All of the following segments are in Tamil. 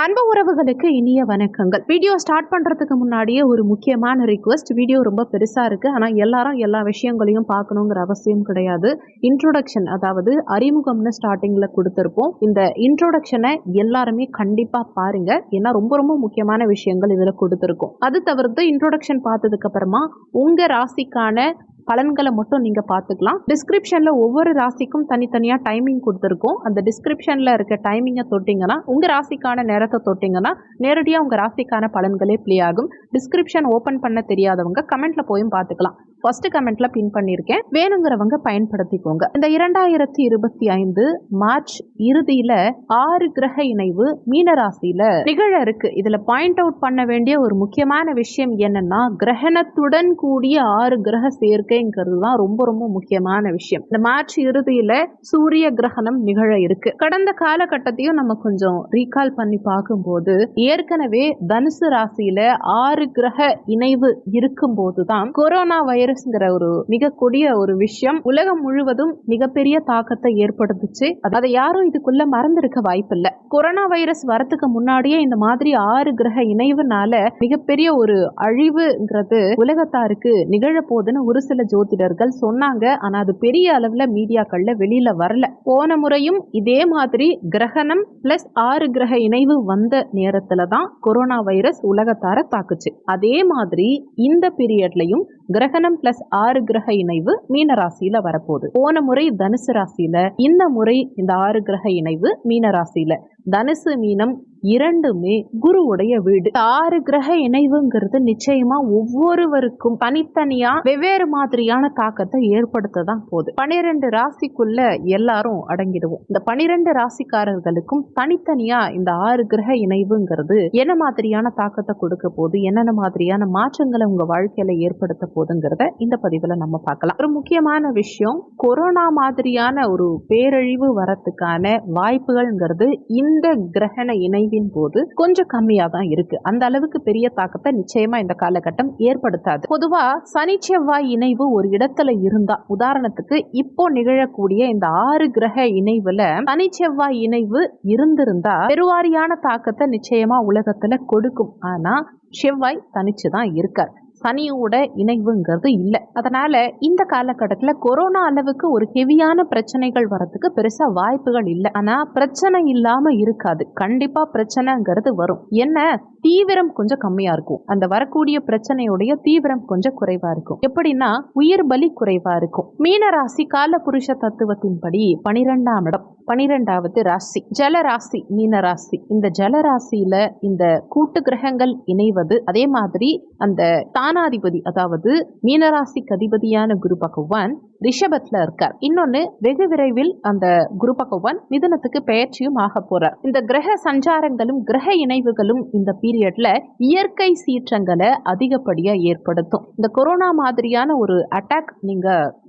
அன்பு உறவுகளுக்கு இனிய வணக்கங்கள். வீடியோ ஸ்டார்ட் பண்றதுக்கு முன்னாடியே ஒரு முக்கியமான ரிக்வெஸ்ட். வீடியோ ரொம்ப பெருசா இருக்கு, ஆனா எல்லாரும் எல்லா விஷயங்களையும் பார்க்கணுங்கிற அவசியம் கிடையாது. இன்ட்ரோடக்ஷன், அதாவது அறிமுகம்னு ஸ்டார்டிங்ல கொடுத்திருப்போம். இந்த இன்ட்ரோடக்ஷனை எல்லாருமே கண்டிப்பா பாருங்க, ஏன்னா ரொம்ப ரொம்ப முக்கியமான விஷயங்கள் இதுல கொடுத்திருக்கோம். அது தவிர்த்து இன்ட்ரோடக்ஷன் பார்த்ததுக்கு அப்புறமா உங்க ராசிக்கான பலன்களை மட்டும் நீங்க பார்த்துக்கலாம். டிஸ்கிரிப்ஷன்ல ஒவ்வொரு ராசிக்கும் தனித்தனியா டைமிங் கொடுத்துருக்கோம். அந்த டிஸ்கிரிப்ஷன்ல இருக்க டைமிங்கை தொட்டிங்கன்னா, உங்க ராசிக்கான நேரத்தை தொட்டிங்கன்னா நேரடியாக உங்க ராசிக்கான பலன்களே ப்ளே ஆகும். டிஸ்கிரிப்ஷன் ஓப்பன் பண்ண தெரியாதவங்க கமெண்ட்ல போயும் பார்த்துக்கலாம். ஃபர்ஸ்ட் கமெண்ட்ல பின் பண்ணியிருக்கேன், வேணுங்கிறவங்க பயன்படுத்திக்கோங்க. இந்த 2025 மார்ச் இறுதியில 6 கிரக இணைவு மீன ராசியில நிகழ இருக்கு. இதுல பாயிண்ட் அவுட் பண்ண வேண்டிய ஒரு முக்கியமான விஷயம் என்னன்னா, கிரகணத்துடன் கூடிய 6 கிரக சேர்க்கைங்கிறது தான் ரொம்ப ரொம்ப முக்கியமான விஷயம். இந்த மார்ச் இறுதியில சூரிய கிரகணம் நிகழ இருக்கு. கடந்த காலகட்டத்தையும் நம்ம கொஞ்சம் ரீகால் பண்ணி பார்க்கும்போது, ஏற்கனவே தனுசு ராசியில 6 கிரக இணைவு இருக்கும் போதுதான் கொரோனா வைரஸ் ஒரு மிக கொடிய ஒரு விஷயம் உலகம் முழுவதும் மிகப்பெரிய தாக்கத்தை ஏற்படுத்துச்சு. அதை யாரும் இதுக்குள்ள மறந்திருக்க வாய்ப்பில்லை. கொரோனா வைரஸ் வரத்துக்கு முன்னாடியே இந்த மாதிரி 6 கிரக இணைவுனால மிகப்பெரிய ஒரு அழிவுங்கிறது உலகத்தாருக்கு நிகழ போதுன்னு ஒரு சில ஜோதிடர்கள் சொன்னாங்க. ஆனா அது பெரிய அளவுல மீடியாக்கள்ல வெளியில வரல. போன முறையும் இதே மாதிரி கிரகணம் பிளஸ் 6 கிரக இணைவு வந்த நேரத்துல தான் கொரோனா வைரஸ் உலகத்தார தாக்குச்சு. அதே மாதிரி இந்த பீரியட்லயும் கிரகணம் பிளஸ் 6 கிரக இணைவு மீன ராசியில வரப்போகுது. போன முறை தனுசு ராசியில, இந்த முறை இந்த 6 கிரக இணைவு மீன ராசியில. தனுசு மீனம் இரண்டுமே குருவுடைய வீடு. 6 கிரக இணைவுங்கிறது நிச்சயமா ஒவ்வொருவருக்கும் தனித்தனியா வெவ்வேறு மாதிரியான தாக்கத்தை ஏற்படுத்த தான் போகுது. 12 ராசிக்குள்ள எல்லாரும் அடங்கிடுவோம். இந்த 12 ராசிக்காரர்களுக்கும் தனித்தனியா இந்த 6 கிரக இணைவுங்கிறது என்ன மாதிரியான தாக்கத்தை கொடுக்க போகுது, என்னென்ன மாதிரியான மாற்றங்களை உங்க வாழ்க்கையில ஏற்படுத்த போகுதுங்கிறத இந்த பதிவுல நம்ம பார்க்கலாம். ஒரு முக்கியமான விஷயம், கொரோனா மாதிரியான ஒரு பேரழிவு வரத்துக்கான வாய்ப்புகள்ங்கிறது இந்த கிரகண இணைவின் போது கொஞ்சம் கம்மியா தான் இருக்கு. அந்த அளவுக்கு பெரிய தாக்கத்தை நிச்சயமா இந்த காலகட்டம் ஏற்படுத்தாது. பொதுவா சனி செவ்வாய் இணைவு ஒரு இடத்துல இருந்தா, உதாரணத்துக்கு இப்போ நிகழக்கூடிய இந்த 6 கிரக இணைவுல சனி செவ்வாய் இணைவு இருந்திருந்தா பெருவாரியான தாக்கத்தை நிச்சயமா உலகத்துல கொடுக்கும். ஆனா செவ்வாய் தனிச்சுதான் இருக்கார், சனியோட இணைவுங்கிறது இல்லை. அதனால இந்த காலகட்டத்தில் கொரோனா அளவுக்கு ஒரு ஹெவியான பிரச்சனைகள் வரதுக்கு பெருசா வாய்ப்புகள் இல்லை. ஆனா பிரச்சனை இல்லாம இருக்காது, கண்டிப்பா பிரச்சனைங்கிறது வரும். என்ன, தீவிரம் கொஞ்சம் கம்மியா இருக்கும். அந்த வரக்கூடிய பிரச்சனையுடைய தீவிரம் கொஞ்சம் குறைவா இருக்கும். எப்படின்னா உயிர் பலி குறைவா இருக்கும். மீன ராசி கால புருஷ தத்துவத்தின்படி 12ஆம் இடம், 12வது ராசி ஜல ராசி மீன ராசி. இந்த ஜல ராசியில இந்த கூட்டு கிரகங்கள் இணைவது, அதே மாதிரி அந்த தானாதிபதி அதாவது மீனராசிக்கு அதிபதியான குரு பகவான் ரிஷபத்துல இருக்கார். இன்னொன்னு வெகு விரைவில் அந்த குரு பகவான் மிதுனத்துக்கு பெயர்ச்சியும் ஆக போறார். இந்த கிரக சஞ்சாரங்களும் கிரக இணைவுகளும் இந்த பீரியட்ல இயற்கை சீற்றங்களை அதிகப்படியா ஏற்படுத்தும். இந்த கொரோனா மாதிரியான ஒரு அட்டாக் நீங்க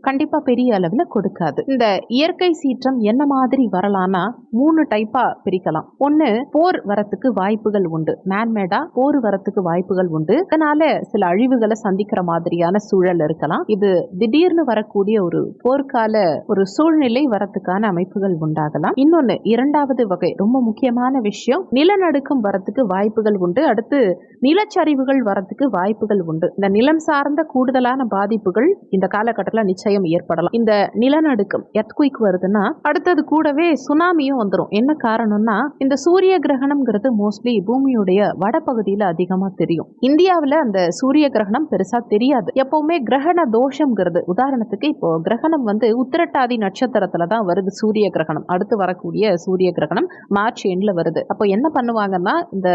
கண்டிப்பா பெரிய அளவுல கொடுக்காது. இந்த இயற்கை சீற்றம் என்ன மாதிரி வரலாம்னா 3 டைப்பா பிரிக்கலாம். ஒன்னு, போர் வரத்துக்கு வாய்ப்புகள் உண்டு, மேன்மேடா போர் வரத்துக்கு வாய்ப்புகள் உண்டு. அதனால சில அழிவுகளை சந்திக்கிற மாதிரியான சூழல் இருக்கலாம். இது திடீர்னு வரக்கூடிய ஒரு போர்க்கால ஒரு சூழ்நிலை வரத்துக்கான அமைப்புகள் உண்டாகலாம். இன்னொன்னு, 2வது வகை ரொம்ப முக்கியமான விஷயம், நிலநடுக்கம் வரத்துக்கு வாய்ப்புகள் உண்டு. அடுத்து நிலச்சரிவுகள் வரத்துக்கு வாய்ப்புகள் உண்டு. இந்த நிலம் சார்ந்த கூடுதலான பாதிப்புகள் இந்த காலகட்டத்தில் நிச்சயம் ஏற்படலாம். இந்த நிலநடுக்கம் எர்த்குயிக் வருதுன்னா அடுத்தது கூடவே சுனாமியும் வந்துடும். என்ன காரணம்னா, இந்த சூரிய கிரகணம்ங்கிறது மோஸ்ட்லி பூமியுடைய வடபகுதியில அதிகமா தெரியும். இந்தியாவில் அந்த சூரிய கிரகணம் பெருசா தெரியாது. எப்பவுமே கிரகண தோஷம்ங்கிறது, உதாரணத்துக்கு இப்போ கிரகணம் உத்திரட்டாதி நட்சத்திரத்துல தான் வருது சூரிய கிரகணம். அடுத்து வரக்கூடிய சூரிய கிரகணம் மார்ச் எண்ட்ல வருது. அப்போ என்ன பண்ணுவாங்கன்னா, இந்த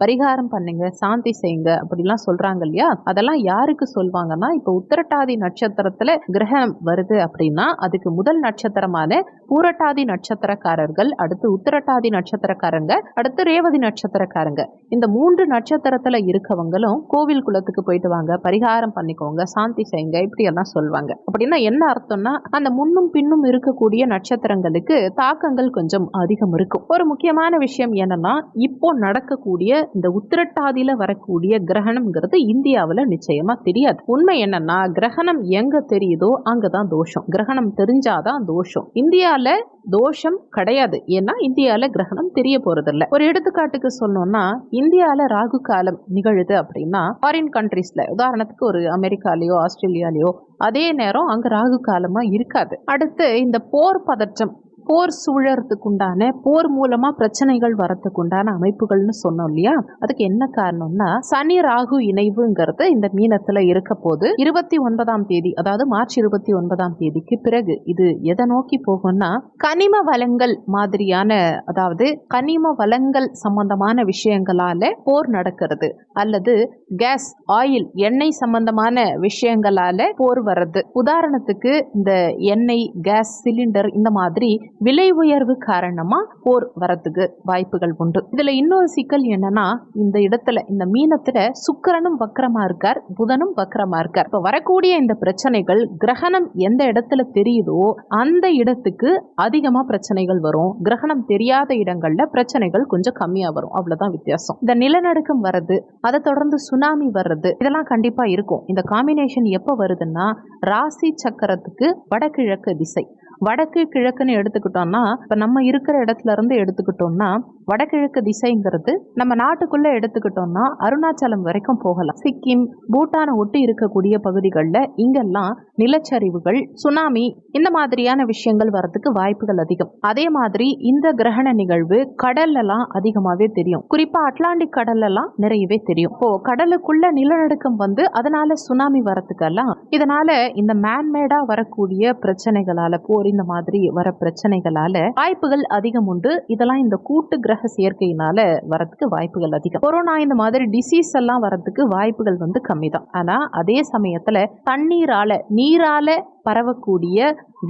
பரிகாரம் பண்ணுங்க, சாந்தி செய்யுங்க அப்படிலாம் சொல்றாங்க இல்லையா, அதெல்லாம் யாருக்கு சொல்வாங்கன்னா, இப்போ உத்திரட்டாதி நட்சத்திரத்துல கிரகணம் வருது அப்படின்னா அதுக்கு முதல் நட்சத்திரமான பூரட்டாதி நட்சத்திரக்காரர்கள், அடுத்து உத்திரட்டாதி நட்சத்திரக்காரங்க, அடுத்து ரேவதி நட்சத்திரக்காரங்க, இந்த 3 நட்சத்திரத்துல இருக்கவங்களும் கோவில் குளத்துக்கு போயிட்டு வாங்க, பரிகாரம் பண்ணிக்கோங்க, சாந்தி செய்யுங்க, இப்படி எல்லாம் சொல்லுவாங்க. அப்படின்னா என்ன அர்த்தம்னா, அந்த முன்னும் பின்னும் இருக்கக்கூடிய நட்சத்திரங்களுக்கு தாக்கங்கள் கொஞ்சம் அதிகம் இருக்கும். ஒரு முக்கியமான விஷயம் என்னன்னா, இப்போ நடக்கக்கூடிய இந்த உத்திரட்டாதியில வரக்கூடிய கிரகணம்ங்கிறது இந்தியாவில் நிச்சயமா தெரியாது. உண்மை என்னன்னா, கிரகணம் எங்க தெரியுதோ அங்கதான் தோஷம், கிரகணம் தெரிஞ்சாதான் தோஷம். இந்தியால தோஷம் கிடையாது. ஏன்னா இந்தியால கிரகணம் தெரிய போறதில்ல. ஒரு எடுத்துக்காட்டுக்கு சொல்லணும்னா இந்தியால ராகு காலம் நிகழுது அப்படின்னா ஃபாரின் கண்ட்ரீஸ்ல உதாரணத்துக்கு ஒரு அமெரிக்காலயோ ஆஸ்திரேலியாலயோ அதே நேரம் அங்க ராகு காலமா இருக்காது. அடுத்து இந்த போர் பதற்றம், போர் சூழறதுக்கு உண்டான போர் மூலமா பிரச்சனைகள் வரத்துக்கு உண்டான அமைப்புகள்னு சொன்னோம் இல்லையா? அதுக்கு என்ன காரணம்னா சனி ராகு இணைவுங்கிறது இந்த மீனத்துல இருக்க போது 29ஆம் தேதி, அதாவது மார்ச் 29ஆம் தேதிக்கு பிறகு இது எதை நோக்கி போகும்னா கனிம வளங்கள் மாதிரியான, அதாவது கனிம வளங்கள் சம்பந்தமான விஷயங்களால போர் நடக்கிறது, அல்லது கேஸ் ஆயில் எண்ணெய் சம்பந்தமான விஷயங்களால போர் வர்றது. உதாரணத்துக்கு இந்த எண்ணெய் கேஸ் சிலிண்டர் இந்த மாதிரி விலை உயர்வு காரணமா போர் வரத்துக்கு வாய்ப்புகள் உண்டு. இதுல இன்னொரு சிக்கல் என்னன்னா இந்த இடத்துல இந்த மீனத்துல சுக்கிரனும் வக்ரமா இருக்கார், புதனும் வக்ரமா இருக்கார். இப்ப வரக்கூடிய இந்த பிரச்சனைகள் கிரகணம் எந்த இடத்துல தெரியுதோ அந்த இடத்துக்கு அதிகமா பிரச்சனைகள் வரும். கிரகணம் தெரியாத இடங்கள்ல பிரச்சனைகள் கொஞ்சம் கம்மியா வரும், அவ்வளவுதான் வித்தியாசம். இந்த நிலநடுக்கம் வர்றது, அதை தொடர்ந்து சுனாமி வர்றது, இதெல்லாம் கண்டிப்பா இருக்கும். இந்த காம்பினேஷன் எப்ப வருதுன்னா ராசி சக்கரத்துக்கு வடகிழக்கு திசை. வடக்கு கிழக்குன்னு எடுத்துக்கிட்டோம்னா இப்போ நம்ம இருக்கிற இடத்துல இருந்து எடுத்துக்கிட்டோம்னா வடகிழக்கு திசைங்கிறது நம்ம நாட்டுக்குள்ள எடுத்துக்கிட்டோம்னா அருணாச்சலம் வரைக்கும் போகலாம். சிக்கிம், பூட்டானை ஒட்டி இருக்கக்கூடிய பகுதிகளில் இங்கெல்லாம் நிலச்சரிவுகள், சுனாமி இந்த மாதிரியான விஷயங்கள் வரதுக்கு வாய்ப்புகள் அதிகம். அதே மாதிரி இந்த கிரகண நிகழ்வு கடல்லலாம் அதிகமாகவே தெரியும். குறிப்பா அட்லாண்டிக் கடல்லலாம் நிறையவே தெரியும். இப்போ கடலுக்குள்ள நிலநடுக்கம் வந்து அதனால சுனாமி வரத்துக்கெல்லாம் இதனால இந்த மேன்மேடா வரக்கூடிய பிரச்சனைகளால, போர் இந்த மாதிரி வர பிரச்சனைகளால வாய்ப்புகள் அதிகம் உண்டு. இதெல்லாம் இந்த கூட்டு கிரக சேர்க்கையினால வரதுக்கு வாய்ப்புகள் அதிகம். கொரோனா இந்த மாதிரி டிசீஸ் எல்லாம் வரதுக்கு வாய்ப்புகள் வந்து கம்மி தான். ஆனா அதே சமயத்துல தண்ணீரால, நீரால பரவக்கூடிய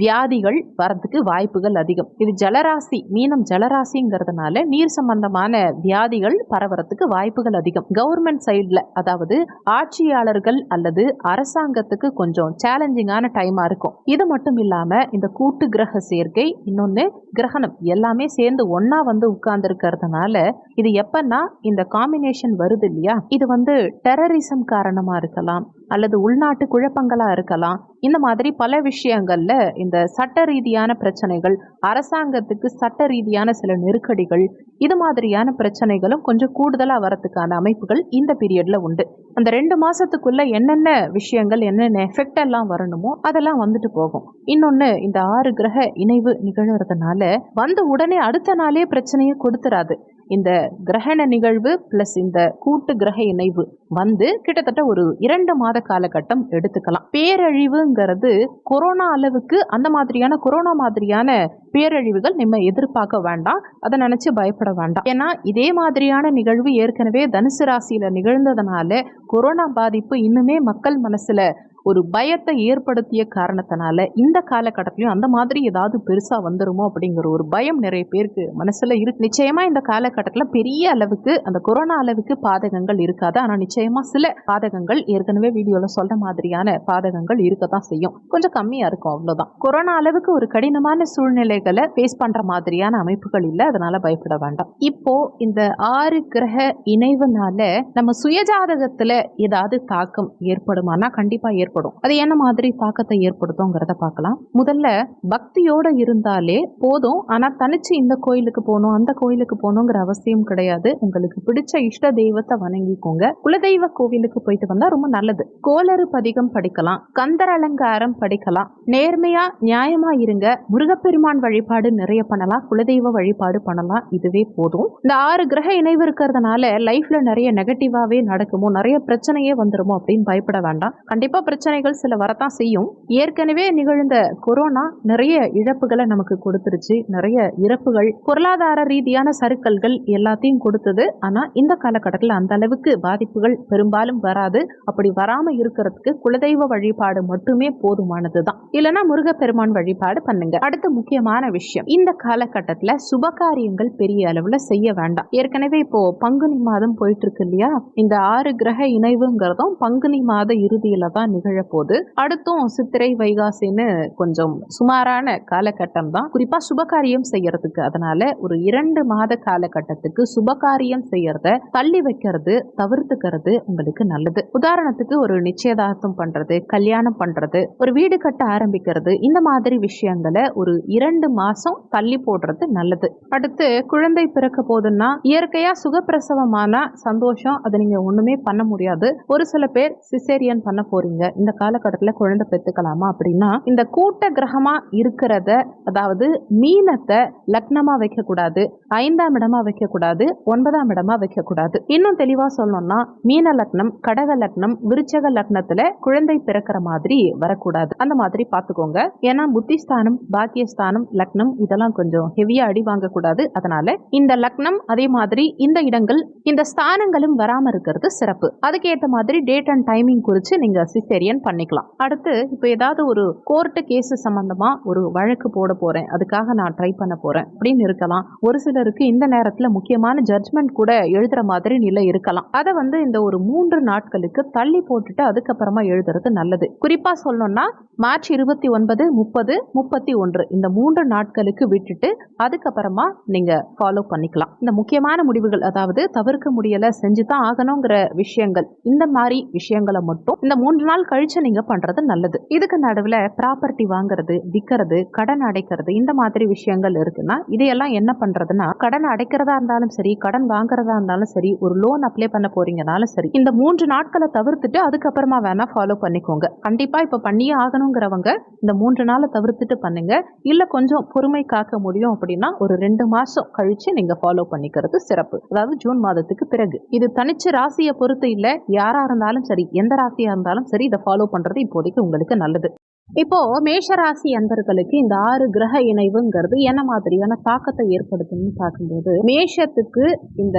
வியாதிகள் வரதுக்கு வாய்ப்புகள் அதிகம். இது ஜலராசி, மீனம் ஜலராசிங்கிறதுனால நீர் சம்பந்தமான வியாதிகள் பரவறதுக்கு வாய்ப்புகள் அதிகம். கவர்மெண்ட் சைட்ல, அதாவது ஆட்சியாளர்கள் அல்லது அரசாங்கத்துக்கு கொஞ்சம் சேலஞ்சிங்கான டைமா இருக்கும். இது மட்டும் இல்லாம இந்த கூட்டு கிரக சேர்க்கை, இன்னொன்னு கிரகணம் எல்லாமே சேர்ந்து ஒன்னா வந்து உட்கார்ந்து இருக்கிறதுனால இது எப்பன்னா இந்த காம்பினேஷன் வருது இல்லையா, இது வந்து டெரரிசம் காரணமா இருக்கலாம், அல்லது உள்நாட்டு குழப்பங்களா இருக்கலாம். இந்த மாதிரி பல விஷயங்கள்ல இந்த சட்ட ரீதியான பிரச்சனைகள், அரசாங்கத்துக்கு சட்ட ரீதியான சில நெருக்கடிகள், இது மாதிரியான பிரச்சனைகளும் கொஞ்சம் கூடுதலா வரதுக்கான அமைப்புகள் இந்த பீரியட்ல உண்டு. அந்த 2 மாசத்துக்குள்ள என்னென்ன விஷயங்கள், என்னென்ன எஃபெக்ட் எல்லாம் வரணுமோ அதெல்லாம் வந்துட்டு போகும். இன்னொன்னு, இந்த 6 கிரக இணைவு நிகழறதுனால வந்து உடனே அடுத்த நாளே பிரச்சனையை கொடுத்துறாது. இந்த கிரகண நிகழ்வு பிளஸ் இந்த கூட்டு கிரக இணைவு வந்து கிட்டத்தட்ட ஒரு 2 மாத காலகட்டம் எடுத்துக்கலாம். பேரழிவுங்கிறது கொரோனா அளவுக்கு, அந்த மாதிரியான கொரோனா மாதிரியான பேரழிவுகள் நம்ம எதிர்பார்க்க வேண்டாம், அதை நினைச்சு பயப்பட வேண்டாம். ஏன்னா இதே மாதிரியான நிகழ்வு ஏற்கனவே தனுசு ராசியில நிகழ்ந்ததுனால கொரோனா பாதிப்பு இன்னுமே மக்கள் மனசுல ஒரு பயத்தை ஏற்படுத்திய காரணத்தினால இந்த காலகட்டத்திலையும் அந்த மாதிரி ஏதாவது பெருசா வந்துருமோ அப்படிங்கிற ஒரு பயம் நிறைய பேருக்கு மனசுல இருக்கு. நிச்சயமா இந்த காலகட்டத்துல பெரிய அளவுக்கு அந்த கொரோனா அளவுக்கு பாதகங்கள் இருக்காது. ஆனா நிச்சயமா சில பாதகங்கள், ஏற்கனவே வீடியோல சொல்ற மாதிரியான பாதகங்கள் இருக்கத்தான் செய்யும். கொஞ்சம் கம்மியா இருக்கும், அவ்வளவுதான். கொரோனா அளவுக்கு ஒரு கடினமான சூழ்நிலைகளை ஃபேஸ் பண்ற மாதிரியான அமைப்புகள் இல்லை, அதனால பயப்பட வேண்டாம். இப்போ இந்த 6 கிரக இணைவுனால நம்ம சுயஜாதகத்துல ஏதாவது தாக்கம் ஏற்படுமானா கண்டிப்பா ஏற்படும். அது என்ன மாதிரி தாக்கத்தை ஏற்படுத்தும்ங்கிறத பார்க்கலாம். முதல்ல பக்தியோட இருந்தாலே போதும். ஆனா தனிச்சு இந்த கோயிலுக்கு போகணும் அந்த கோயிலுக்கு போகணுங்கிற அவசியம் கிடையாது. உங்களுக்கு பிடிச்ச இஷ்ட தெய்வத்தை வணங்கிக்கோங்க. குலதெய்வ கோவிலுக்கு போயிட்டு வந்தா ரொம்ப நல்லது. கோளறு பதிகம் படிக்கலாம், கந்தர் அலங்காரம் படிக்கலாம், நேர்மையா நியாயமா இருங்க, முருகப்பெருமான் வழிபாடு நிறைய பண்ணலாம், குலதெய்வ வழிபாடு பண்ணலாம். இதுவே போதும். இந்த 6 கிரக இணைவு இருக்கிறதுனால லைஃப்ல நிறைய நெகட்டிவாவே நடக்குமோ, நிறைய பிரச்சனையே வந்துருமோ அப்படின்னு பயப்பட வேண்டாம். கண்டிப்பா பிரச்சனைகள் சில வரத்தான் செய்யும். ஏற்கனவே நிகழ்ந்த கொரோனா நிறைய இழப்புகளை நமக்கு கொடுத்துருச்சு, நிறைய இறப்புகள், பொருளாதார ரீதியான சறுக்கல்கள் எல்லாத்தையும் கொடுத்தது. ஆனா இந்த காலகட்டத்தில் அந்த அளவுக்கு பாதிப்புகள் பெரும்பாலும் வராது. அப்படி வராம இருக்கிறதுக்கு குலதெய்வ வழிபாடு மட்டுமே போதுமானதுதான். இல்லைன்னா முருகப்பெருமான் வழிபாடு பண்ணுங்க. அடுத்த முக்கியமான விஷயம், இந்த காலகட்டத்துல சுபகாரியங்கள் பெரிய அளவுல செய்ய வேண்டாம். ஏற்கனவே இப்போ பங்குனி மாதம் போயிட்டு இருக்கு இல்லையா, இந்த 6 கிரக இணைவுங்கிறதும் பங்குனி மாத இறுதியில தான் நிகழும். நிகழப்போகுது. அடுத்தும் சித்திரை வைகாசின்னு கொஞ்சம் சுமாரான காலகட்டம் தான், குறிப்பா சுபகாரியம் செய்யறதுக்கு. அதனால ஒரு 2 மாத காலகட்டத்துக்கு சுபகாரியம் செய்யறத தள்ளி வைக்கிறது, தவிர்த்துக்கிறது உங்களுக்கு நல்லது. உதாரணத்துக்கு ஒரு நிச்சயதார்த்தம் பண்றது, கல்யாணம் பண்றது, ஒரு வீடு கட்ட ஆரம்பிக்கிறது, இந்த மாதிரி விஷயங்களை ஒரு 2 மாசம் தள்ளி போடுறது நல்லது. அடுத்து குழந்தை பிறக்க போதுன்னா இயற்கையா சுகப்பிரசவமான சந்தோஷம், அதை நீங்க ஒண்ணுமே பண்ண முடியாது. ஒரு சில பேர் சிசேரியன் பண்ண போறீங்க, இந்த காலகட்டத்துல குழந்தை பெத்துக்கலாமா அப்படின்னா, இந்த கூட்ட கிரகமா இருக்கிறத, அதாவது மீனத்தை லக்னமா வைக்க கூடாது, 5ஆம் இடமா வைக்க கூடாது, 9ஆம் இடமா வைக்க கூடாது. இன்னும் தெளிவா சொல்லணும்னா மீன லக்னம், கடக லக்னம், விருச்சக லக்னத்துல குழந்தை பிறக்கிற மாதிரி வரக்கூடாது. அந்த மாதிரி பாத்துக்கோங்க. ஏன்னா புத்திஸ்தானம், பாக்கியஸ்தானம், லக்னம் இதெல்லாம் கொஞ்சம் ஹெவியா அடி வாங்க கூடாது. அதனால இந்த லக்னம், அதே மாதிரி இந்த இடங்கள், இந்த ஸ்தானங்களும் வராம இருக்கிறது சிறப்பு. அதுக்கேற்ற மாதிரி டேட் அண்ட் டைமிங் குறிச்சு நீங்க சிசேரியன் பண்ணிக்கலாம். அடுத்து இப்ப ஏதாவது ஒரு கோர்ட்டு கேஸ் சம்பந்தமா ஒரு வழக்கு போட போறேன், அதுக்காக நான் ட்ரை பண்ண போறேன் அப்படின்னு இருக்கலாம். ஒரு சிலருக்கு இந்த நேரத்துல முக்கியமான ஜட்ஜ்மெண்ட் கூட எழுதுற மாதிரி நிலை இருக்கலாம். அதை இந்த ஒரு 3 நாட்களுக்கு தள்ளி போட்டுட்டு அதுக்கப்புறமா எழுதுறது நல்லது. குறிப்பா சொல்லணும்னா மார்ச் 29, 30, 31 இந்த 3 நாட்களுக்கு விட்டுட்டு அதுக்கப்புறமா நீங்க ஃபாலோ பண்ணிக்கலாம். இந்த முக்கியமான முடிவுகள், அதாவது தவிர்க்க முடியல, செஞ்சுதான் ஆகணுங்கிற விஷயங்கள், இந்த மாதிரி விஷயங்களை மட்டும் இந்த 3 நாள் கழிச்சு நீங்க பண்றது நல்லது. இதுக்கு நடுவுல ப்ராப்பர்ட்டி வாங்குறது, விற்கிறது, கடன் அடைக்கிறது, இந்த மாதிரி விஷயங்கள் இருக்குன்னா இதையெல்லாம் என்ன பண்றதுன்னா, கடன் அடைக்கிறதா இருந்தாலும் சரி, கடன் வாங்குறதா இருந்தாலும் சரி, ஒரு லோன் அப்ளை பண்ண போறீங்கனாலும் சரி, இந்த 3 நாட்களை தவிர்த்துட்டு அதுக்கப்புறமா வேணா ஃபாலோ பண்ணிக்கோங்க. கண்டிப்பா இப்ப பண்ணியே ஆகணுங்கிறவங்க இந்த 3 நாளை தவிர்த்துட்டு பண்ணுங்க. இல்ல கொஞ்சம் பொறுமை காக்க முடியும் அப்படின்னா ஒரு 2 மாசம் கழிச்சு நீங்க ஃபாலோ பண்ணிக்கிறது சிறப்பு. அதாவது ஜூன் மாதத்துக்கு பிறகு. இது தனிச்சு ராசியை பொறுத்து இல்ல, யாரா இருந்தாலும் சரி, எந்த ராசியா இருந்தாலும் சரி, இதை ஃபாலோ பண்றது இப்போதைக்கு உங்களுக்கு நல்லது. இப்போ மேஷராசி அன்பர்களுக்கு இந்த 6 கிரக இணைவுங்கிறது என்ன மாதிரியான தாக்கத்தை ஏற்படுத்தும்னு பார்க்கும்போது, மேஷத்துக்கு இந்த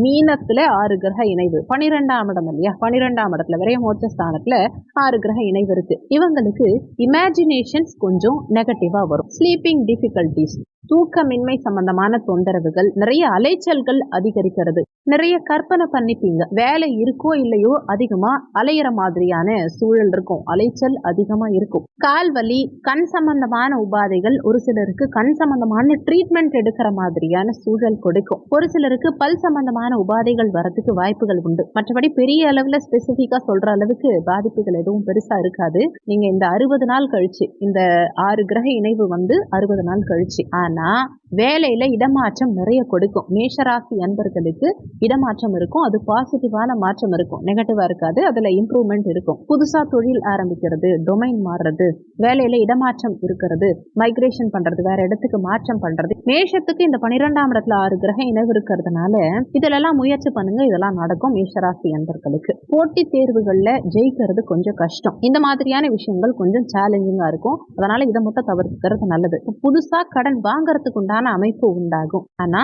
மீனத்துல 6 கிரக இணைவு, 12ஆம் இடம் இல்லையா, 12ஆம் இடத்துல விரயமோட்ச ஸ்தானத்துல 6 கிரக இணைவு இருக்கு. இவங்களுக்கு இமேஜினேஷன்ஸ் கொஞ்சம் நெகட்டிவா வரும். ஸ்லீப்பிங் டிஃபிகல்டிஸ், தூக்கமின்மை சம்பந்தமான தொந்தரவுகள், நிறைய அலைச்சல்கள் அதிகரிக்கிறது. நிறைய கற்பனை பண்ணிப்பீங்க, வேலை இருக்கோ இல்லையோ அதிகமா அலையிற மாதிரியான சூழல் இருக்கும், அலைச்சல் அதிகமா இருக்கும். கால் வலி, கண் சம்பந்தமான உபாதைகள், ஒரு சிலருக்கு கண் சம்பந்தமான ட்ரீட்மெண்ட் எடுக்கிற மாதிரியான சூழல் கொடுக்கும். ஒரு சிலருக்கு பல் சம்பந்தமான உபாதைகள் வரதுக்கு வாய்ப்புகள் உண்டு. மற்றபடி பெரிய அளவுல ஸ்பெசிபிக்கா சொல்ற அளவுக்கு பாதிப்புகள் எதுவும் பெருசா இருக்காது. நீங்க இந்த 60 நாள் கழிச்சு, இந்த 6 கிரக இணைவு 60 நாள் கழிச்சு, ஆனா வேலையில இடமாற்றம் நிறைய கொடுக்கும். மேஷராசி அன்பர்களுக்கு இடமாற்றம் இருக்கும், அது பாசிட்டிவான மாற்றம் இருக்கும், நெகட்டிவா இருக்காது. அதுல இம்ப்ரூவ்மெண்ட் இருக்கும். புதுசா தொழில் ஆரம்பிக்கிறது, டொமைன் மாறுறது, வேலையில இடமாற்றம் இருக்கிறது, மைக்ரேஷன் பண்றது, வேற இடத்துக்கு மாற்றம் பண்றது. மேஷத்துக்கு இந்த 12ஆம் இடத்துல 6 கிரக இணைவு இருக்கிறதுனால இதெல்லாம் முயற்சி பண்ணுங்க, இதெல்லாம் நடக்கும். மேஷராசி அன்பர்களுக்கு போட்டி தேர்வுகள்ல ஜெயிக்கிறது கொஞ்சம் கஷ்டம். இந்த மாதிரியான விஷயங்கள் கொஞ்சம் சேலஞ்சிங்கா இருக்கும். அதனால இதை மட்டும் தவிர்க்கிறது நல்லது. புதுசா கடன் வாங்கறதுக்கு உண்டான அமைப்பு உண்டாகும். ஆனா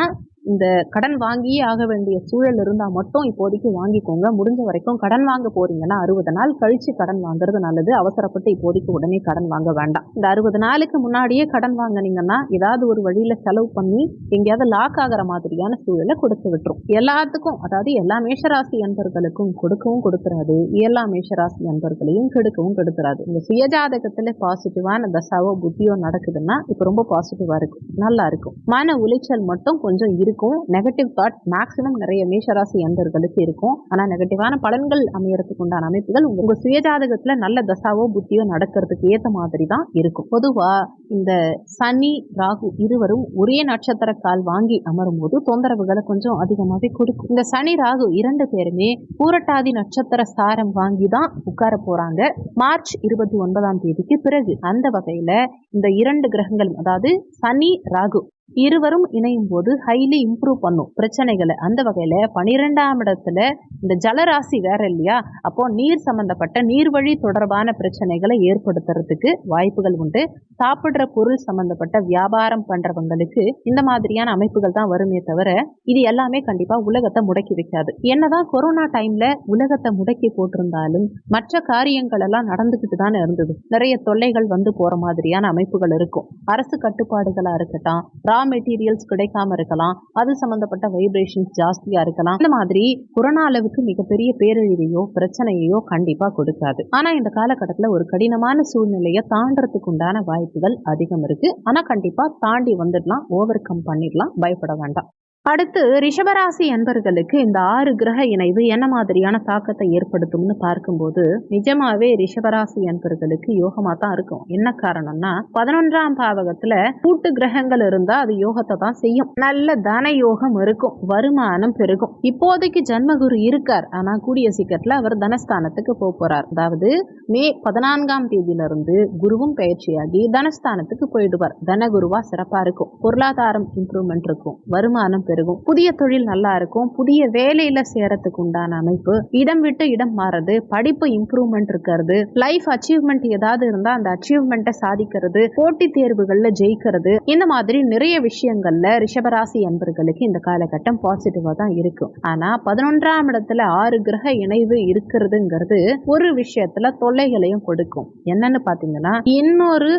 இந்த கடன் வாங்கியே ஆக வேண்டிய சூழல் இருந்தா மட்டும் இப்போதைக்கு வாங்கிக்கோங்க. முடிஞ்ச வரைக்கும் கடன் வாங்க போறீங்கன்னா 60 நாள் கழிச்சு கடன் வாங்குறது நல்லது. அவசரப்பட்டு இப்போதைக்கு உடனே கடன் வாங்க வேண்டாம். இந்த 60 நாளுக்கு முன்னாடியே கடன் வாங்கினீங்கன்னா ஏதாவது ஒரு வழியில செலவு பண்ணி எங்கேயாவது லாக் ஆகிற மாதிரியான சூழலை கொடுத்து விட்டுரும். எல்லாத்துக்கும், அதாவது எல்லா மேஷராசி அன்பர்களுக்கும் கொடுக்கவும் கொடுத்துறாது, எல்லா மேஷராசி அன்பர்களையும் கெடுக்கவும் கெடுத்துறாது. இந்த சுயஜாதகத்துல பாசிட்டிவான தசாவோ புத்தியோ நடக்குதுன்னா இப்ப ரொம்ப பாசிட்டிவா இருக்கும், நல்லா இருக்கும். மன உளைச்சல் மட்டும் கொஞ்சம் இருக்கும். நெகட்டிவ் தாட் மேக்சிமம் நிறைய மேஷராசி அன்பர்களுக்கு இருக்கும். ஆனா நெகட்டிவான பலன்கள் அமையறதுக்கு உண்டான அமைப்புகள் உங்க சுயஜாதகத்துல நல்ல தசாவோ புத்தியோ நடக்கிறதுக்கு ஏத்த மாதிரி தான் இருக்கும். பொதுவா இந்த சனி ராகு இருவரும் ஒரே நட்சத்திர கால் வாங்கி அமரும் போது தொந்தரவுகளை கொஞ்சம் அதிகமாவே கொடுக்கும். இந்த சனி ராகு 2 பேருமே பூரட்டாதி நட்சத்திர சாரம் வாங்கி தான் உட்கார போறாங்க மார்ச் 29ஆம் தேதிக்கு பிறகு. அந்த வகையில இந்த 2 கிரகங்களும், அதாவது சனி ராகு இருவரும் இணையும் போது ஹைலி இம்ப்ரூவ் பண்ணும் பிரச்சனைகளை. அந்த வகையில 12ஆம் இடத்துல இந்த ஜலராசி வேற இல்லையா, அப்போ நீர் சம்பந்தப்பட்ட நீர்வழி தொடர்பான பிரச்சனைகளை ஏற்படுத்துறதுக்கு வாய்ப்புகள் உண்டு. சாப்பிடுற பொருள் சம்பந்தப்பட்ட வியாபாரம் பண்றவங்களுக்கு இந்த மாதிரியான அமைப்புகள் தான் வருமே தவிர இது எல்லாமே கண்டிப்பா உலகத்தை முடக்கி வைக்காது. என்னதான் கொரோனா டைம்ல உலகத்தை முடக்கி போட்டிருந்தாலும் மற்ற காரியங்கள் எல்லாம் நடந்துகிட்டு தானே இருந்தது. நிறைய தொல்லைகள் வந்து போற மாதிரியான அமைப்புகள் இருக்கும். அரசு கட்டுப்பாடுகளா இருக்கட்டும், ரா மெட்டீரியல்ஸ் கிடைக்காம இருக்கலாம், அது சம்பந்தப்பட்ட வைப்ரேஷன்ஸ் ஜாஸ்தியா இருக்கலாம். இந்த மாதிரி கொரோனா அளவுக்கு மிகப்பெரிய பேரழிவையோ பிரச்சனையோ கண்டிப்பா கொடுக்காது. ஆனா இந்த காலகட்டத்துல ஒரு கடினமான சூழ்நிலையை தாண்டறதுக்கு உண்டான வாய்ப்புகள் அதிகம் இருக்கு. ஆனா கண்டிப்பா தாண்டி வந்துடலாம், ஓவர் கம் பண்ணிடலாம், பயப்பட வேண்டாம். அடுத்து ரிஷபராசி அன்பர்களுக்கு இந்த 6 கிரக இணைவு என்ன மாதிரியான தாக்கத்தை ஏற்படுத்தும்னு பார்க்கும்போது நிஜமாவே ரிஷபராசி அன்பர்களுக்கு யோகமா தான் இருக்கும். என்ன காரணம்னா 11ஆம் பாவகத்துல கூட்டு கிரகங்கள் இருந்தா அது யோகத்தை தான் செய்யும். நல்ல தன யோகம் இருக்கும், வருமானம் பெருகும். இப்போதைக்கு ஜன்மகுரு இருக்கார், ஆனா கூடிய சீக்கிரத்துல அவர் தனஸ்தானத்துக்கு போறார். அதாவது மே 14ஆம் தேதியிலிருந்து குருவும் பயிற்சியாகி தனஸ்தானத்துக்கு போயிடுவார். தனகுருவா சிறப்பா இருக்கும், பொருளாதாரம் இம்ப்ரூவ்மெண்ட் இருக்கும், வருமானம் பெருகும், புதிய தொழில் நல்லா இருக்கும், புதிய வேலையில சேரத்துக்கு உண்டான அமைப்பு, இடம் விட்டு இடம் மாறது, படிப்பு இம்ப்ரூவ்மெண்ட் இருக்கிறது, லைஃப் அச்சீவ்மெண்ட் ஏதாவது இருந்தா அந்த அச்சீவ்மெண்ட்டை சாதிக்கிறது, போட்டி தேர்வுகள்ல ஜெயிக்கிறது, இந்த மாதிரி நிறைய விஷயங்கள்ல ரிஷபராசி அன்பர்களுக்கு இந்த காலகட்டம் பாசிட்டிவா தான் இருக்கும். ஆனா 11ஆம் இடத்துல 6 கிரக இணைவு இருக்கிறதுங்கிறது ஒரு விஷயத்துல தொல்லைகளையும் கொடுக்கும். என்னன்னு பாத்தீங்கன்னா இன்னொரு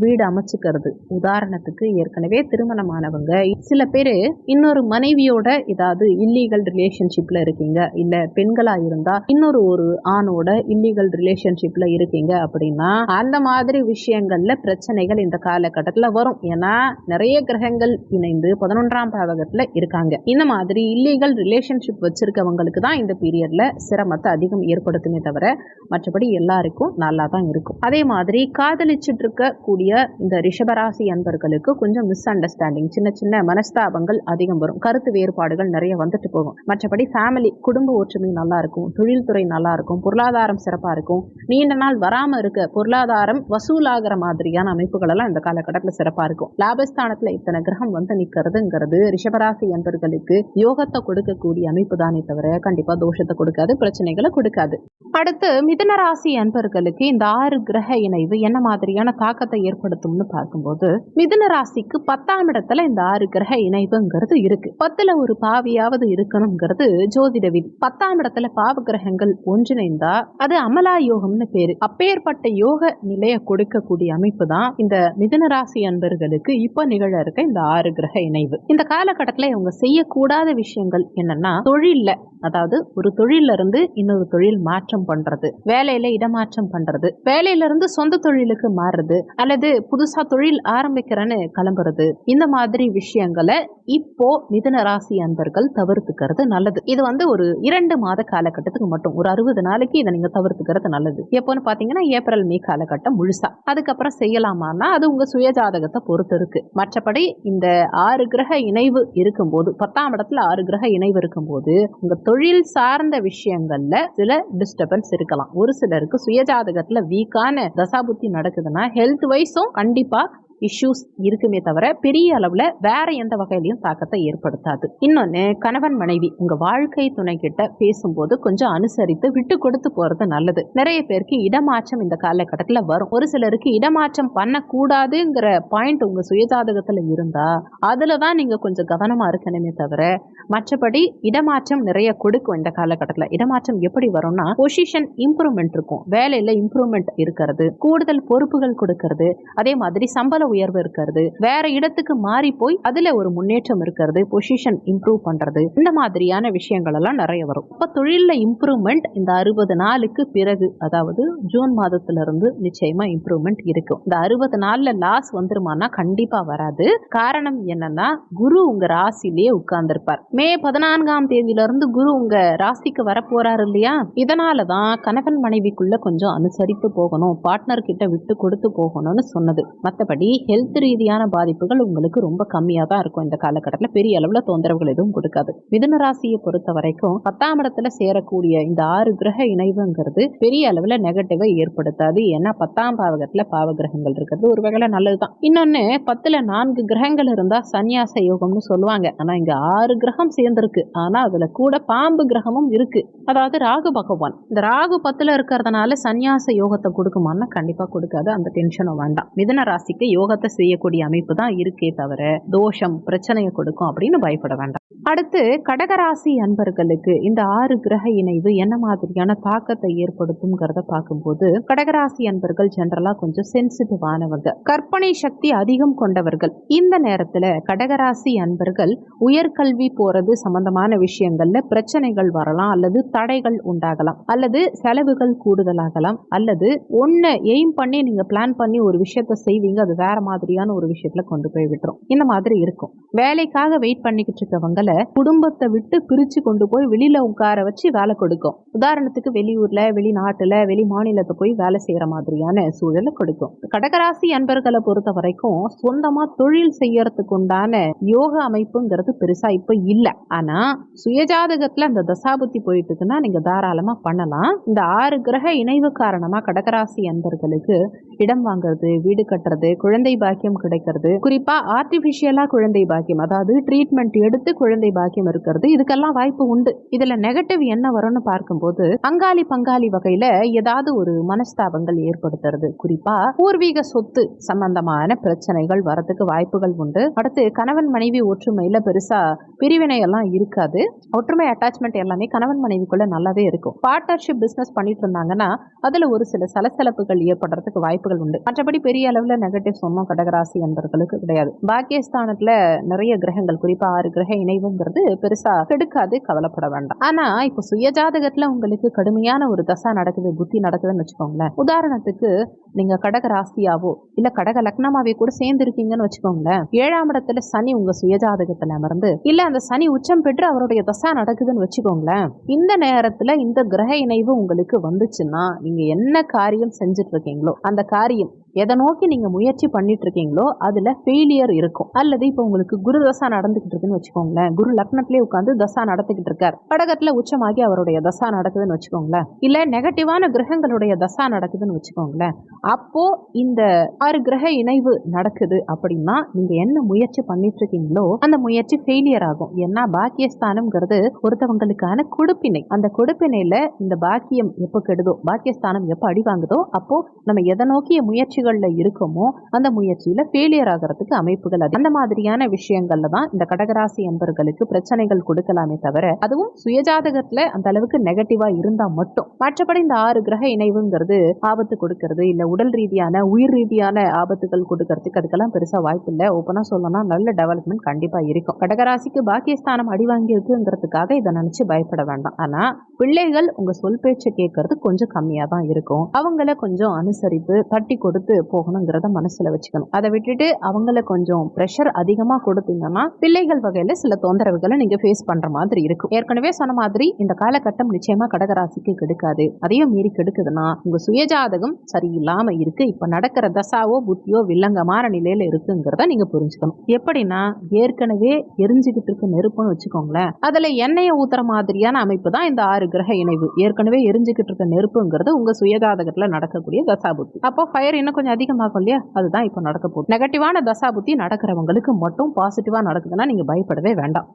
வீடு அமைச்சுக்கிறது. உதாரணத்துக்கு ஏற்கனவே திருமணமானவங்க சில பேரு இன்னொரு மனைவியோட ஏதாவது இல்லீகல் ரிலேஷன்ஷிப்ல இருக்கீங்க, இல்ல பெண்களா இருந்தா இன்னொரு ஆணோட இல்லீகல் ரிலேஷன்ஷிப்ல இருக்கீங்க அப்படின்னா அந்த மாதிரி விஷயங்கள்ல பிரச்சனைகள் இந்த காலகட்டத்துல வரும். ஏன்னா நிறைய கிரகங்கள் இணைந்து 11ஆம் பாவகத்துல இருக்காங்க. இந்த மாதிரி இல்லீகல் ரிலேஷன்ஷிப் வச்சிருக்கவங்களுக்கு தான் இந்த பீரியட்ல சிரமத்தை அதிகம் ஏற்படுத்துமே தவிர மற்றபடி எல்லாருக்கும் நல்லா தான் இருக்கும். அதே மாதிரி காதலிச்சுட்டு இருக்க கூடிய இந்த ரிஷபராசி அன்பர்களுக்கு கொஞ்சம் மிஸ் அண்டர்ஸ்டாண்டிங், சின்ன சின்ன மனஸ்தாபங்கள் அதிகம் வரும், கருத்து வேறுபாடுகள் நிறைய வந்துட்டு போகும். மற்றபடி ஃபேமிலி குடும்ப ஒற்றுமை நல்லா இருக்கும், தொழில்துறை நல்லா இருக்கும், பொருளாதாரம் சிறப்பா இருக்கும், நீண்ட நாள் வராம இருக்க பொருளாதாரம் வசூலாகிற மாதிரியான அமைப்புகள் எல்லாம் இந்த காலகட்டத்தில் சிறப்பா இருக்கும். லாபஸ்தானத்துல இத்தனை கிரகம் வந்து நிக்கிறதுங்கிறது ரிஷபராசி அன்பர்களுக்கு யோகத்தை கொடுக்கக்கூடிய அமைப்பு தானே தவிர கண்டிப்பா தோஷத்தை கொடுக்காது, பிரச்சனைகளை கொடுக்காது. அடுத்து மிதுன ராசி அன்பர்களுக்கு இந்த 6 கிரக இணைவு என்ன மாதிரியான தாக்கத்தை ஏற்படுத்தும்னு பார்க்கும்போது மிதுன ராசிக்கு 10ஆம் இடத்துல இந்த 6 கிரக இணைவுங்கிறது இருக்கு. 10ல ஒரு பாவியாவது இருக்கணுங்கிறது ஜோதிட விதி. 10ஆம் இடத்துல பாவ கிரகங்கள் ஒன்றிணைந்தா அது அமலா யோகம்னு பேரு. அப்பேற்பட்ட யோக நிலையை கொடுக்கக்கூடிய அமைப்பு தான் இந்த மிதுன ராசி அன்பர்களுக்கு இப்ப நிகழ இருக்க இந்த 6 கிரக இணைவு. இந்த காலகட்டத்துல இவங்க செய்யக்கூடாத விஷயங்கள் என்னன்னா தொழில்ல, அதாவது ஒரு தொழில இருந்து இன்னொரு தொழில் மாற்றம் பண்றது, வேலையில இடமாற்றம் பண்றது, வேலையில இருந்து சொந்த தொழிலுக்கு மாறுறது, அல்லது புதுசா தொழில் ஆரம்பிக்கிறேன்னு கிளம்புறது, இந்த மாதிரி விஷயங்களை இப்போ மிதுன ராசி அன்பர்கள் தவிர்த்துக்கிறது நல்லது. இது வந்து ஒரு 2 மாத காலகட்டத்துக்கு மட்டும், ஒரு 60 நாளைக்கு இதை நீங்க தவிர்த்துக்கிறது நல்லது. எப்போன்னு பாத்தீங்கன்னா ஏப்ரல் மே காலகட்டம் முழுசா. அதுக்கப்புறம் செய்யலாமான்னா அது உங்க சுயஜாதகத்தை பொறுத்து இருக்கு. மற்றபடி இந்த 6 கிரக இணைவு இருக்கும்போது, 10ஆம் இடத்துல 6 கிரக இணைவு இருக்கும்போது உங்க தொழில் சார்ந்த விஷயங்கள்ல சில டிஸ்டர்பன்ஸ் இருக்கலாம். ஒரு சிலருக்கு சுயஜாதகத்துல வீக்கான தசாபுத்தி நடக்குதுன்னா ஹெல்த் வைஸும் கண்டிப்பா இஷ்யூஸ் இருக்குமே தவிர பெரிய அளவுல வேற எந்த வகையிலையும் தாக்கத்தை ஏற்படுத்தாது. இன்னொன்னு, கணவன் மனைவி உங்க வாழ்க்கை துணை கிட்ட பேசும்போது கொஞ்சம் அனுசரித்து விட்டு கொடுத்து போறது நல்லது. நிறைய பேருக்கு இடமாற்றம் இந்த காலகட்டத்துல வரும். ஒரு சிலருக்கு இடமாற்றம் பண்ணக்கூடாதுங்கிற பாயிண்ட் உங்க சுயஜாதகத்துல இருந்தா அதுலதான் நீங்க கொஞ்சம் கவனமா இருக்கணுமே தவிர மற்றபடி இடமாற்றம் நிறைய கொடுக்கும். இந்த காலகட்டத்துல இடமாற்றம் எப்படி வரும்னா பொசிஷன் இம்ப்ரூவ்மெண்ட் இருக்கும், வேலையில இம்ப்ரூவ்மெண்ட் இருக்கிறது, கூடுதல் பொறுப்புகள் கொடுக்கிறது, அதே மாதிரி சம்பள உயர்வு இருக்கிறது, வேற இடத்துக்கு மாறி போய் அதுல ஒரு முன்னேற்றம் இருக்கிறது, பொசிஷன் இம்ப்ரூவ் பண்றது, இந்த மாதிரியான விஷயங்கள் எல்லாம் நிறைய வரும். இப்ப தொழில இம்ப்ரூவ்மெண்ட் இந்த 60 நாளுக்கு பிறகு, அதாவது ஜூன் மாதத்துல இருந்து நிச்சயமா இம்ப்ரூவ்மெண்ட் இருக்கும். இந்த 60 நாள்ல லாஸ் வந்துருமானா கண்டிப்பா வராது. காரணம் என்னன்னா குரு உங்க ராசிலேயே உட்கார்ந்திருப்பார். மே 14ஆம் தேதியில இருந்து குரு உங்க ராசிக்கு வர போறாரு இல்லையா, இதனாலதான் கணவன் மனைவிக்குள்ள கொஞ்சம் அனுசரித்து போகணும், பார்ட்னர் கிட்ட விட்டு கொடுத்து போகணும்னு சொன்னது. மற்றபடி ஹெல்த் ரீதியான பாதிப்புகள் உங்களுக்கு ரொம்ப கம்மியா தான் இருக்கும். இந்த காலகட்டத்தில் பெரிய அளவுல தொந்தரவுகள் எதுவும் கொடுக்காது. மிதுன ராசியை பொறுத்த வரைக்கும் 10ஆம் இடத்துல சேரக்கூடிய இந்த 6 கிரக இணைவுங்கிறது பெரிய அளவுல நெகட்டிவை ஏற்படுத்தாது. ஏன்னா 10ஆம் பாவகத்துல பாவ கிரகங்கள் இருக்கிறது ஒரு வகையில நல்லதுதான். இன்னொன்னு, 10ல 4 கிரகங்கள் இருந்தா சன்னியாச யோகம்னு சொல்லுவாங்க. ஆனா இங்க 6 கிரகம் சேர்ந்திருக்கு. ஆனா அதுல கூட பாம்பு கிரகமும் இருக்கு, அதாவது ராகு பகவான். இந்த ராகு 10ல இருக்கிறதுனால சன்னியாச யோகத்தை கொடுக்குமான்னா கண்டிப்பா கொடுக்காது. அந்த டென்ஷனும் வேண்டாம். மிதுன ராசிக்கு யோகத்தை செய்யக்கூடிய அமைப்பு தான் இருக்கே தவிர தோஷம் பிரச்சனையை கொடுக்கும் அப்படின்னு பயப்பட வேண்டாம். அடுத்து கடகராசி அன்பர்களுக்கு இந்த 6 கிரக இணைவு என்ன மாதிரியான தாக்கத்தை ஏற்படுத்தும்ங்கிறத பார்க்கும்போது, கடகராசி அன்பர்கள் ஜென்ரலா கொஞ்சம் சென்சிட்டிவானவங்க, கற்பனை சக்தி அதிகம் கொண்டவர்கள். இந்த நேரத்துல கடகராசி அன்பர்கள் உயர்கல்வி போறது சம்பந்தமான விஷயங்கள்ல பிரச்சனைகள் வரலாம், அல்லது தடைகள் உண்டாகலாம், அல்லது செலவுகள் கூடுதலாகலாம், அல்லது ஒன்னு எய்ம் பண்ணி நீங்க பிளான் பண்ணி ஒரு விஷயத்த செய்வீங்க, அது வேற மாதிரியான ஒரு விஷயத்துல கொண்டு போய் விட்டுரும். இந்த மாதிரி இருக்கும். வேலைக்காக வெயிட் பண்ணிக்கிட்டு இருக்கவங்கள குடும்பத்தை விட்டு பிரிச்சு கொண்டு போய் வெளியில உட்கார வச்சு வேலை கொடுக்கும். உதாரணத்துக்கு வெளியூர்ல, வெளிநாட்டுல, வெளி மாநிலத்தை போய் வேலை செய்யற மாதிரியான சூழலை கொடுக்கும். கடகராசி அன்பர்களை பொறுத்த வரைக்கும் சொந்தமா தொழில் செய்யறதுக்கு உண்டான யோக அமைப்புங்கிறது பெருசா இப்ப இல்ல. ஆனா சுயஜாதகத்துல அந்த தசாபுத்தி போயிட்டு இருக்குன்னா நீங்க தாராளமா பண்ணலாம். இந்த 6 கிரக இணைவு காரணமா கடகராசி அன்பர்களுக்கு இடம் வாங்குறது, வீடு கட்டுறது, குழந்தை பாக்கியம் கிடைக்கிறது, குறிப்பா ஆர்டிபிஷியலா குழந்தை பாக்கியம், அதாவது ட்ரீட்மெண்ட் எடுத்து குழந்தை பாக்கியம் இருக்கிறது, இதுக்கெல்லாம் வாய்ப்பு உண்டு. இதுல நெகட்டிவ் என்ன வரும்னு பார்க்கும்போது, அங்காளி பங்காளி வகையில ஏதாவது ஒரு மனஸ்தாபங்கள் ஏற்படுத்துறது, குறிப்பா பூர்வீக சொத்து சம்பந்தமான பிரச்சனைகள் வரதுக்கு வாய்ப்புகள் உண்டு. அடுத்து கணவன் மனைவி ஒற்றுமையில பெருசா பிரிவினை எல்லாம் இருக்காது. ஒற்றுமை அட்டாச்மெண்ட் எல்லாமே கணவன் மனைவிக்குள்ள நல்லாவே இருக்கும். பார்ட்னர்ஷிப் பிசினஸ் பண்ணிட்டு இருந்தாங்கன்னா அதுல ஒரு சில சலசலப்புகள் ஏற்படுறதுக்கு வாய்ப்புகள் உண்டு. மற்றபடி பெரிய அளவுல நெகட்டிவ் சொன்னோம் கடகராசி என்பவர்களுக்கு கிடையாது. பாக்கியஸ்தானத்துல நிறைய கிரகங்கள், குறிப்பா 6 கிரக இணைவுங்கிறது பெருசா கெடுக்காது, கவலைப்பட வேண்டாம். ஆனா இப்ப சுயஜாதகத்துல உங்களுக்கு கடுமையான ஒரு தசா நடக்குது, புத்தி நடக்குதுன்னு வச்சுக்கோங்களேன். உதாரணத்துக்கு நீங்க கடக ராசியாவோ இல்ல கடக லக்னமாவே கூட சேர்ந்து இருக்கீங்கன்னு வச்சுக்கோங்களேன். 7ஆம் இடத்துல சனி உங்க சுயஜாதகத்துல அமர்ந்து, இல்ல அந்த சனி உச்சம் பெற்று அவருடைய தசா நடக்குதுன்னு வச்சுக்கோங்களேன். இந்த நேரத்துல இந்த கிரக இணைவு உங்களுக்கு வந்துச்சுன்னா நீங்க என்ன காரியம் செஞ்சுட்டு இருக்கீங்களோ அந்த காரியம் எதை நோக்கி நீங்க முயற்சி பண்ணிட்டு இருக்கீங்களோ அதுல ஃபெயிலியர் இருக்கும். அல்லது இப்ப உங்களுக்கு குரு தசா நடந்துகிட்டு இருக்குன்னு வச்சுக்கோங்களேன். குரு லக்னத்திலே உட்காந்து தசா நடத்திக்கிட்டு இருக்காரு, கடகத்துல உச்சமாகி அவருடைய தசா நடக்குதுன்னு வச்சுக்கோங்களேன். இல்ல நெகட்டிவான கிரகங்களுடைய தசா நடக்குதுன்னு வச்சுக்கோங்களேன். அப்போ இந்த 6 கிரக இணைவு நடக்குது அப்படின்னா நீங்க என்ன முயற்சி பண்ணிட்டு இருக்கீங்களோ அந்த முயற்சி ஃபெயிலியர் ஆகும். ஏன்னா பாக்கியஸ்தானம்ங்கிறது ஒருத்தவங்களுக்கான கொடுப்பினை. அந்த கொடுப்பினையில இந்த பாக்கியம் எப்ப கெடுதோ, பாக்கியஸ்தானம் எப்ப அடி வாங்குதோ, அப்போ நம்ம எதை நோக்கிய முயற்சிகள்ல இருக்கோமோ அந்த முயற்சியில ஃபெயிலியர் ஆகிறதுக்கு அமைப்புகள் அந்த மாதிரியான விஷயங்கள்ல தான் இந்த கடகராசி என்பர்களுக்கு பிரச்சனைகள் கொடுக்கலாமே தவிர, அதுவும் சுயஜாதகத்துல அந்த அளவுக்கு நெகட்டிவா இருந்தா மட்டும். மற்றபடி இந்த 6 கிரக இணைவுங்கிறது ஆபத்து கொடுக்கறது, இல்ல உடல் ரீதியான உயிர் ரீதியான ஆபத்துகள் கொடுக்கறதுக்கு அதுக்கெல்லாம் பெருசா வாய்ப்பு இல்லை. ஓப்பனா சொல்லணும், நல்ல டெவலப்மெண்ட் கண்டிப்பா இருக்கும். கடகராசிக்கு பாக்கியஸ்தானம் அடி வாங்கி இருக்குங்கிறதுக்காக இதை நினைச்சு பயப்பட வேண்டாம். ஆனா பிள்ளைகள் உங்க சொல் பேச்சை கேட்கறது கொஞ்சம் கம்மியா தான் இருக்கும். அவங்கள கொஞ்சம் அனுசரித்து தட்டி கொடுத்து போகணுங்கிறத மனசுல வச்சுக்கணும். அதை விட்டுட்டு அவங்கள கொஞ்சம் பிரஷர் அதிகமா கொடுத்தீங்கன்னா பிள்ளைகள் வகையில சில தொந்தரவுகளை நீங்க ஃபேஸ் பண்ற மாதிரி இருக்கும். ஏற்கனவே சொன்ன மாதிரி இந்த காலகட்டம் நிச்சயமா கடகராசிக்கு கெடுக்காது. அதையும் மீறி கெடுக்குதுன்னா உங்க சுயஜாதகம் சரியில்லாம இருக்கு, இப்ப நடக்கிற தசாவோ புத்தியோ வில்லங்கமான நிலையில இருக்குங்கிறத நீங்க புரிஞ்சுக்கணும். எப்படின்னா ஏற்கனவே எரிஞ்சுக்கிட்டு இருக்க நெருப்புன்னு வச்சுக்கோங்களேன், அதுல எண்ணெயை ஊத்துற மாதிரியான அமைப்பு தான் இந்த 6 கிரக இணைவு. ஏற்கனவே எரிஞ்சுக்கிட்டு இருக்க நெருப்புங்கிறது உங்க சுயஜாதகத்துல நடக்கக்கூடிய தசாபுத்தி. அப்போ ஃபயர் இன்னும் கொஞ்சம் அதிகமாகும் இல்லையா, அதுதான் இப்போ நடக்க போகுது. நெகட்டிவான தசாபுத்தி நடக்கிறவங்களுக்கு மட்டும் பாசிட்டிவா நடக்குதுன்னா நீங்க பயப்படவே வேண்டாம்.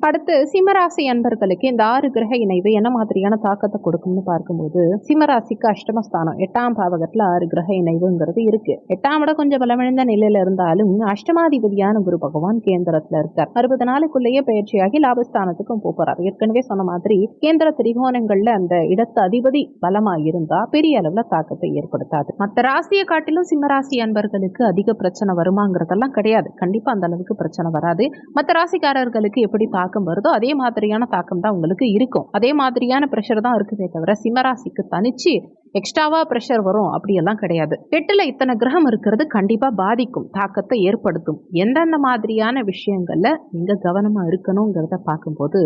அடுத்து சிம்மராசி அன்பர்களுக்கு இந்த 6 கிரக இணைவு என்ன மாதிரியான தாக்கத்தை கொடுக்கும்னு பார்க்கும்போது, சிம்மராசிக்கு அஷ்டமஸ்தானம் 8ஆம் பாவகத்துல 6 கிரக இணைவுங்கிறது இருக்கு. 8ஆம் இடம் கொஞ்சம் பலமிழந்த நிலையில இருந்தாலும் அஷ்டமாதிபதியான குரு பகவான் கேந்திரத்துல இருக்கார். 60 நாளுக்குள்ளேயே பயிற்சியாகி லாபஸ்தானத்துக்கும் போறார். ஏற்கனவே சொன்ன மாதிரி கேந்திர திரிகோணங்கள்ல அந்த இடத்து அதிபதி பலமா இருந்தா பெரிய அளவுல தாக்கத்தை ஏற்படுத்தாது. மற்ற ராசியை காட்டிலும் சிம்மராசி அன்பர்களுக்கு அதிக பிரச்சனை வருமாங்கிறதெல்லாம் கிடையாது. கண்டிப்பா அந்த அளவுக்கு பிரச்சனை வராது. மற்ற ராசிக்காரர்களுக்கு எப்படி தாக்கம் வருதோ அதே மாதிரியான தாக்கம் தான் உங்களுக்கு இருக்கும். அதே மாதிரியான பிரஷர் தான் இருக்குதே தவிர சிம்மராசிக்கு தனிச்சு எக்ஸ்ட்ராவா பிரஷர் வரும் அப்படியெல்லாம் கிடையாது. 8ல இத்தனை கிரகம் இருக்கிறது கண்டிப்பா பாதிக்கும், தாக்கத்தை ஏற்படுத்தும். எந்தெந்த மாதிரியான விஷயங்கள்ல நீங்க கவனமா இருக்கணுங்கிறத பார்க்கும்போது,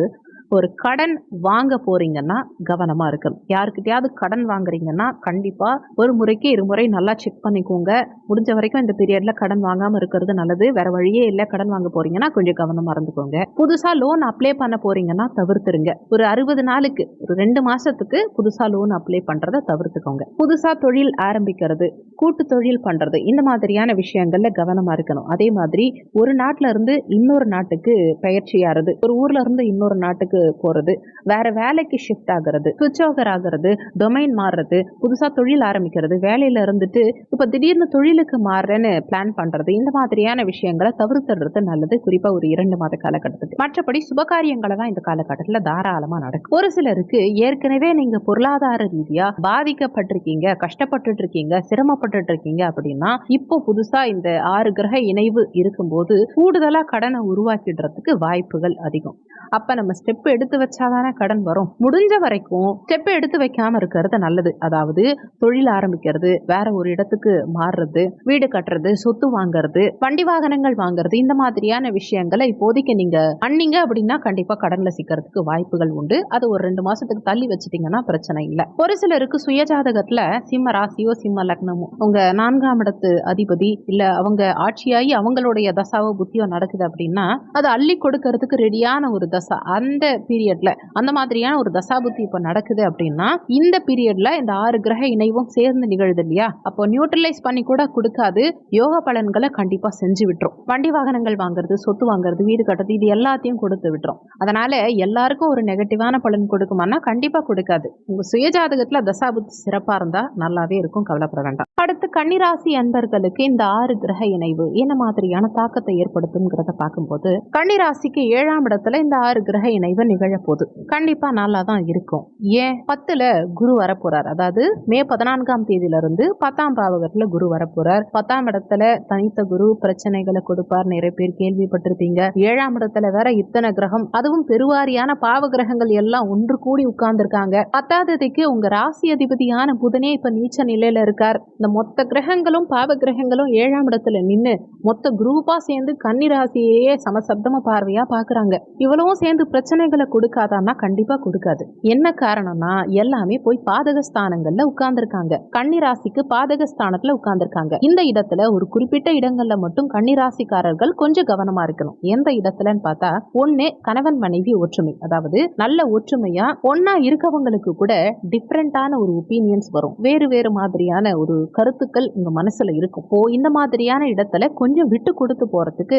ஒரு கடன் வாங்க போறீங்கன்னா கவனமா இருக்கணும். யாருக்கிட்டையாவது கடன் வாங்குறீங்கன்னா கண்டிப்பா ஒரு முறைக்கு 2 முறை நல்லா செக் பண்ணிக்கோங்க. முடிஞ்ச வரைக்கும் இந்த பீரியட்ல கடன் வாங்காம இருக்கிறது நல்லது. வேற வழியே இல்லை, கடன் வாங்க போறீங்கன்னா கொஞ்சம் கவனமா இருந்துக்கோங்க. புதுசா லோன் அப்ளை பண்ண போறீங்கன்னா தவிர்த்துருங்க. ஒரு 60 நாளுக்கு, ஒரு 2 மாசத்துக்கு புதுசா லோன் அப்ளை பண்றதை தவிர்த்துக்கோங்க. புதுசா தொழில் ஆரம்பிக்கிறது, கூட்டு தொழில் பண்றது, இந்த மாதிரியான விஷயங்கள்ல கவனமா இருக்கணும். அதே மாதிரி ஒரு நாட்டுல இருந்து இன்னொரு நாட்டுக்கு பயிற்சியாறது, ஒரு ஊர்ல இருந்து இன்னொரு நாட்டுக்கு போறது, வேற வேலைக்கு ஷிஃப்ட் ஆகிறது, சுவிட்ச் ஓவர் ஆகிறது, டொமைன் மாறுறது, புதுசா தொழில் ஆரம்பிக்கிறது, வேலையில இருந்துட்டு இப்ப திடீர்னு தொழிலுக்கு மாறுறேன்னு பிளான் பண்றது, இந்த மாதிரியான விஷயங்களை தவிர்த்துறது நல்லது. குறிப்பா ஒரு 2 மாத காலகட்டத்துக்கு. மற்றபடி சுபகாரியங்களை தான் இந்த காலகட்டத்துல தாராளமா நடக்கும். ஒரு சிலருக்கு ஏற்கனவே நீங்க பொருளாதார ரீதியா பாதிக்கப்பட்டிருக்கீங்க, கஷ்டப்பட்டுட்டு இருக்கீங்க, சிரமப்பட்டுட்டு இருக்கீங்க அப்படின்னா இப்போ புதுசா இந்த 6 கிரக இணைவு இருக்கும்போது கூடுதலா கடனை உருவாக்கிடுறதுக்கு வாய்ப்புகள் அதிகம். அப்ப நம்ம ஸ்டெப் எடுத்து வச்சாதானே கடன் வரும். முடிஞ்ச வரைக்கும் ஸ்டெப் எடுத்து வைக்காம இருக்கிறது நல்லது. அதாவது தொழில் ஆரம்பிக்கிறது, வேற ஒரு இடத்துக்கு மாறுறது, வீடு கட்டுறது, சொத்து வாங்குறது, வண்டி வாகனங்கள் வாங்குறது, இந்த மாதிரியான விஷயங்களை இப்போதைக்கு நீங்க பண்ணீங்க அப்படின்னா கண்டிப்பா கடன்ல சிக்கிறதுக்கு வாய்ப்புகள் உண்டு. அது ஒரு 2 மாசத்துக்கு தள்ளி வச்சிட்டீங்கன்னா பிரச்சனை இல்லை. ஒரு சிலருக்கு சுயஜாதகத்துல சிம்ம ராசியோ சிம்ம லக்னமோ உங்க 4ஆம் இடத்து அதிபதி இல்ல அவங்க ஆட்சியாகி அவங்களுடைய தசாவோ புத்தியோ நடக்குது அப்படின்னா அது அள்ளி கொடுக்கறதுக்கு ரெடியான ஒரு தசா. அந்த பீரியட்ல அந்த மாதிரியான ஒரு தசா புத்தி இப்ப நடக்குது அப்படின்னா இந்த பீரியட்ல இந்த 6 கிரக இணைவும் சேர்ந்து நிகழுது இல்லையா, அப்போ நியூட்ரலைஸ் பண்ணி கூட கொடுக்காது, யோக பலன்களை கண்டிப்பா செஞ்சு விட்டுரும். வண்டி வாகனங்கள் வாங்குறது, சொத்து வாங்குறது, வீடு கட்டுறது, இது எல்லாத்தையும் கொடுத்து விட்டுரும். அதனால எல்லாருக்கும் ஒரு நெகட்டிவான பலன் கொடுக்குமானா கண்டிப்பா கொடுக்காது. உங்க சுயஜாதகத்துல தசா புத்தி சிறப்பா இருந்தா நல்லாவே இருக்கும், கவலைப்பட வேண்டாம். அடுத்து கன்னிராசி அன்பர்களுக்கு இந்த 6 கிரக இணைவு என்ன மாதிரியான தாக்கத்தை ஏற்படுத்தும்ங்கிறத பார்க்கும்போது கன்னிராசிக்கு 7ஆம் இடத்துல இந்த 6 கிரக இணைவு நிகழ போகுது. கண்டிப்பா நல்லா தான் இருக்கும். ஏன் 10ல குரு வரப்போறார். அதாவது மே 14ஆம் தேதியிலிருந்து 10ஆம் பாவகத்துல குரு வரப்போறார். 10ஆம் இடத்துல தனித்த குரு பிரச்சனைகளை கொடுப்பார். நிறைய பேர் கேள்விப்பட்டிருப்பீங்க. 7ஆம் இடத்துல வேற இத்தனை கிரகம், அதுவும் பெருவாரியான பாவ கிரகங்கள் எல்லாம் ஒன்று கூடி உட்கார்ந்துருக்காங்க. 10ஆவதுக்கு உங்க ராசி அதிபதியான புதனே இப்ப நீச்ச நிலையில இருக்கார். இந்த மொத்த கிரகங்களும் பாவ கிரகங்களும் 7ஆம் இடத்துல நின்று மொத்த குரூப்பா சேர்ந்து கன்னிராசியே சமசப்தம பார்வையா பாக்குறாங்க. இவ்வளவும் சேர்ந்து பிரச்சனைகளை கொடுக்காதான்னா கண்டிப்பா கொடுக்காது. என்ன காரணம்னா எல்லாமே போய் பாதக ஸ்தானங்கள்ல உட்கார்ந்துருக்காங்க. கன்னிராசிக்கு பாதக ஸ்தானத்துல உட்கார்ந்துருக்காங்க. இந்த இடத்துல ஒரு குறிப்பிட்ட இடங்கள்ல மட்டும் கன்னிராசிக்காரர்கள் கொஞ்சம் கவனமா இருக்கணும். எந்த இடத்துலன்னு பார்த்தா, ஒண்ணு கணவன் மனைவி ஒற்றுமை, அதாவது நல்ல ஒற்றுமையா ஒன்னா இருக்கவங்களுக்கு கூட டிஃப்ரெண்டான ஒரு ஒப்பீனியன்ஸ் வரும். வேறு வேறு மாதிரியான ஒரு கருத்துக்கள் உங்க மனசுல இருக்கும். இந்த மாதிரியான இடத்துல கொஞ்சம் விட்டு கொடுத்து போறதுக்கு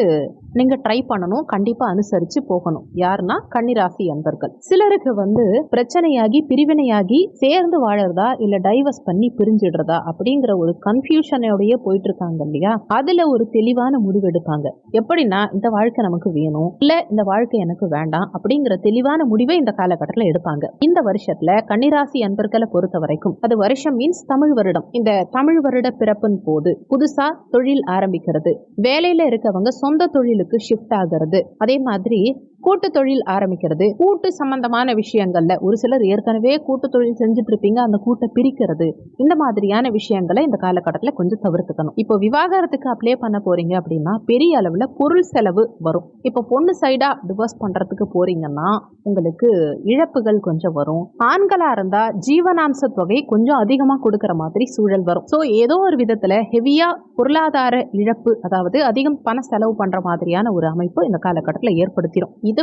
நீங்க ட்ரை பண்ணணும். கண்டிப்பா அனுசரிச்சு போகணும். யாருன்னா கன்னிராசி அன்பர்கள். சிலருக்கு பிரச்சனையாகி பிரிவினையாகி சேர்ந்து வாழறதா இல்ல டைவர்ஸ் பண்ணி பிரிஞ்சிடுறதா அப்படிங்கிற ஒரு கன்ஃபியூஷனோடய போயிட்டு இருக்காங்க இல்லையா, அதுல ஒரு தெளிவான முடிவு எடுப்பாங்க. எப்படின்னா இந்த வாழ்க்கை நமக்கு வேணும் இல்ல இந்த வாழ்க்கை எனக்கு வேண்டாம் அப்படிங்கிற தெளிவான முடிவை இந்த காலகட்டத்தில் எடுப்பாங்க. இந்த வருஷத்துல கன்னிராசி அன்பர்களை பொறுத்த வரைக்கும், அது வருஷம் மீன்ஸ் தமிழ் வருடம். இந்த தமிழ் வருட பிறப்பின் போது புதுசா தொழில் ஆரம்பிக்கிறது, வேலையில இருக்கவங்க சொந்த தொழிலுக்கு ஷிஃப்ட் ஆகிறது, அதே மாதிரி கூட்டு தொழில் ஆரம்பிக்கிறது, கூட்டு சம்பந்தமான விஷயங்கள்ல ஒரு சிலர் ஏற்கனவே கூட்டு தொழில் செஞ்சுட்டு இருப்பீங்க, அந்த கூட்டை பிரிக்கிறது, இந்த மாதிரியான விஷயங்களை இந்த காலகட்டத்தில் கொஞ்சம் தவிர்த்துக்கணும். இப்போ விவாகரத்துக்கு அப்ளை பண்ண போறீங்க அப்படின்னா பெரிய அளவுல பொருள் செலவு வரும். இப்போ பொண்ணு சைடா டிவோர்ஸ் பண்றதுக்கு போறீங்கன்னா உங்களுக்கு இழப்புகள் கொஞ்சம் வரும். ஆண்களா இருந்தா ஜீவனாம்ச தொகை கொஞ்சம் அதிகமா கொடுக்கற மாதிரி சூழல் வரும். ஸோ ஏதோ ஒரு விதத்துல ஹெவியா பொருளாதார இழப்பு, அதாவது அதிகம் பணம் செலவு பண்ற மாதிரியான ஒரு அமைப்பு இந்த காலகட்டத்தில் ஏற்படுத்திடும். இது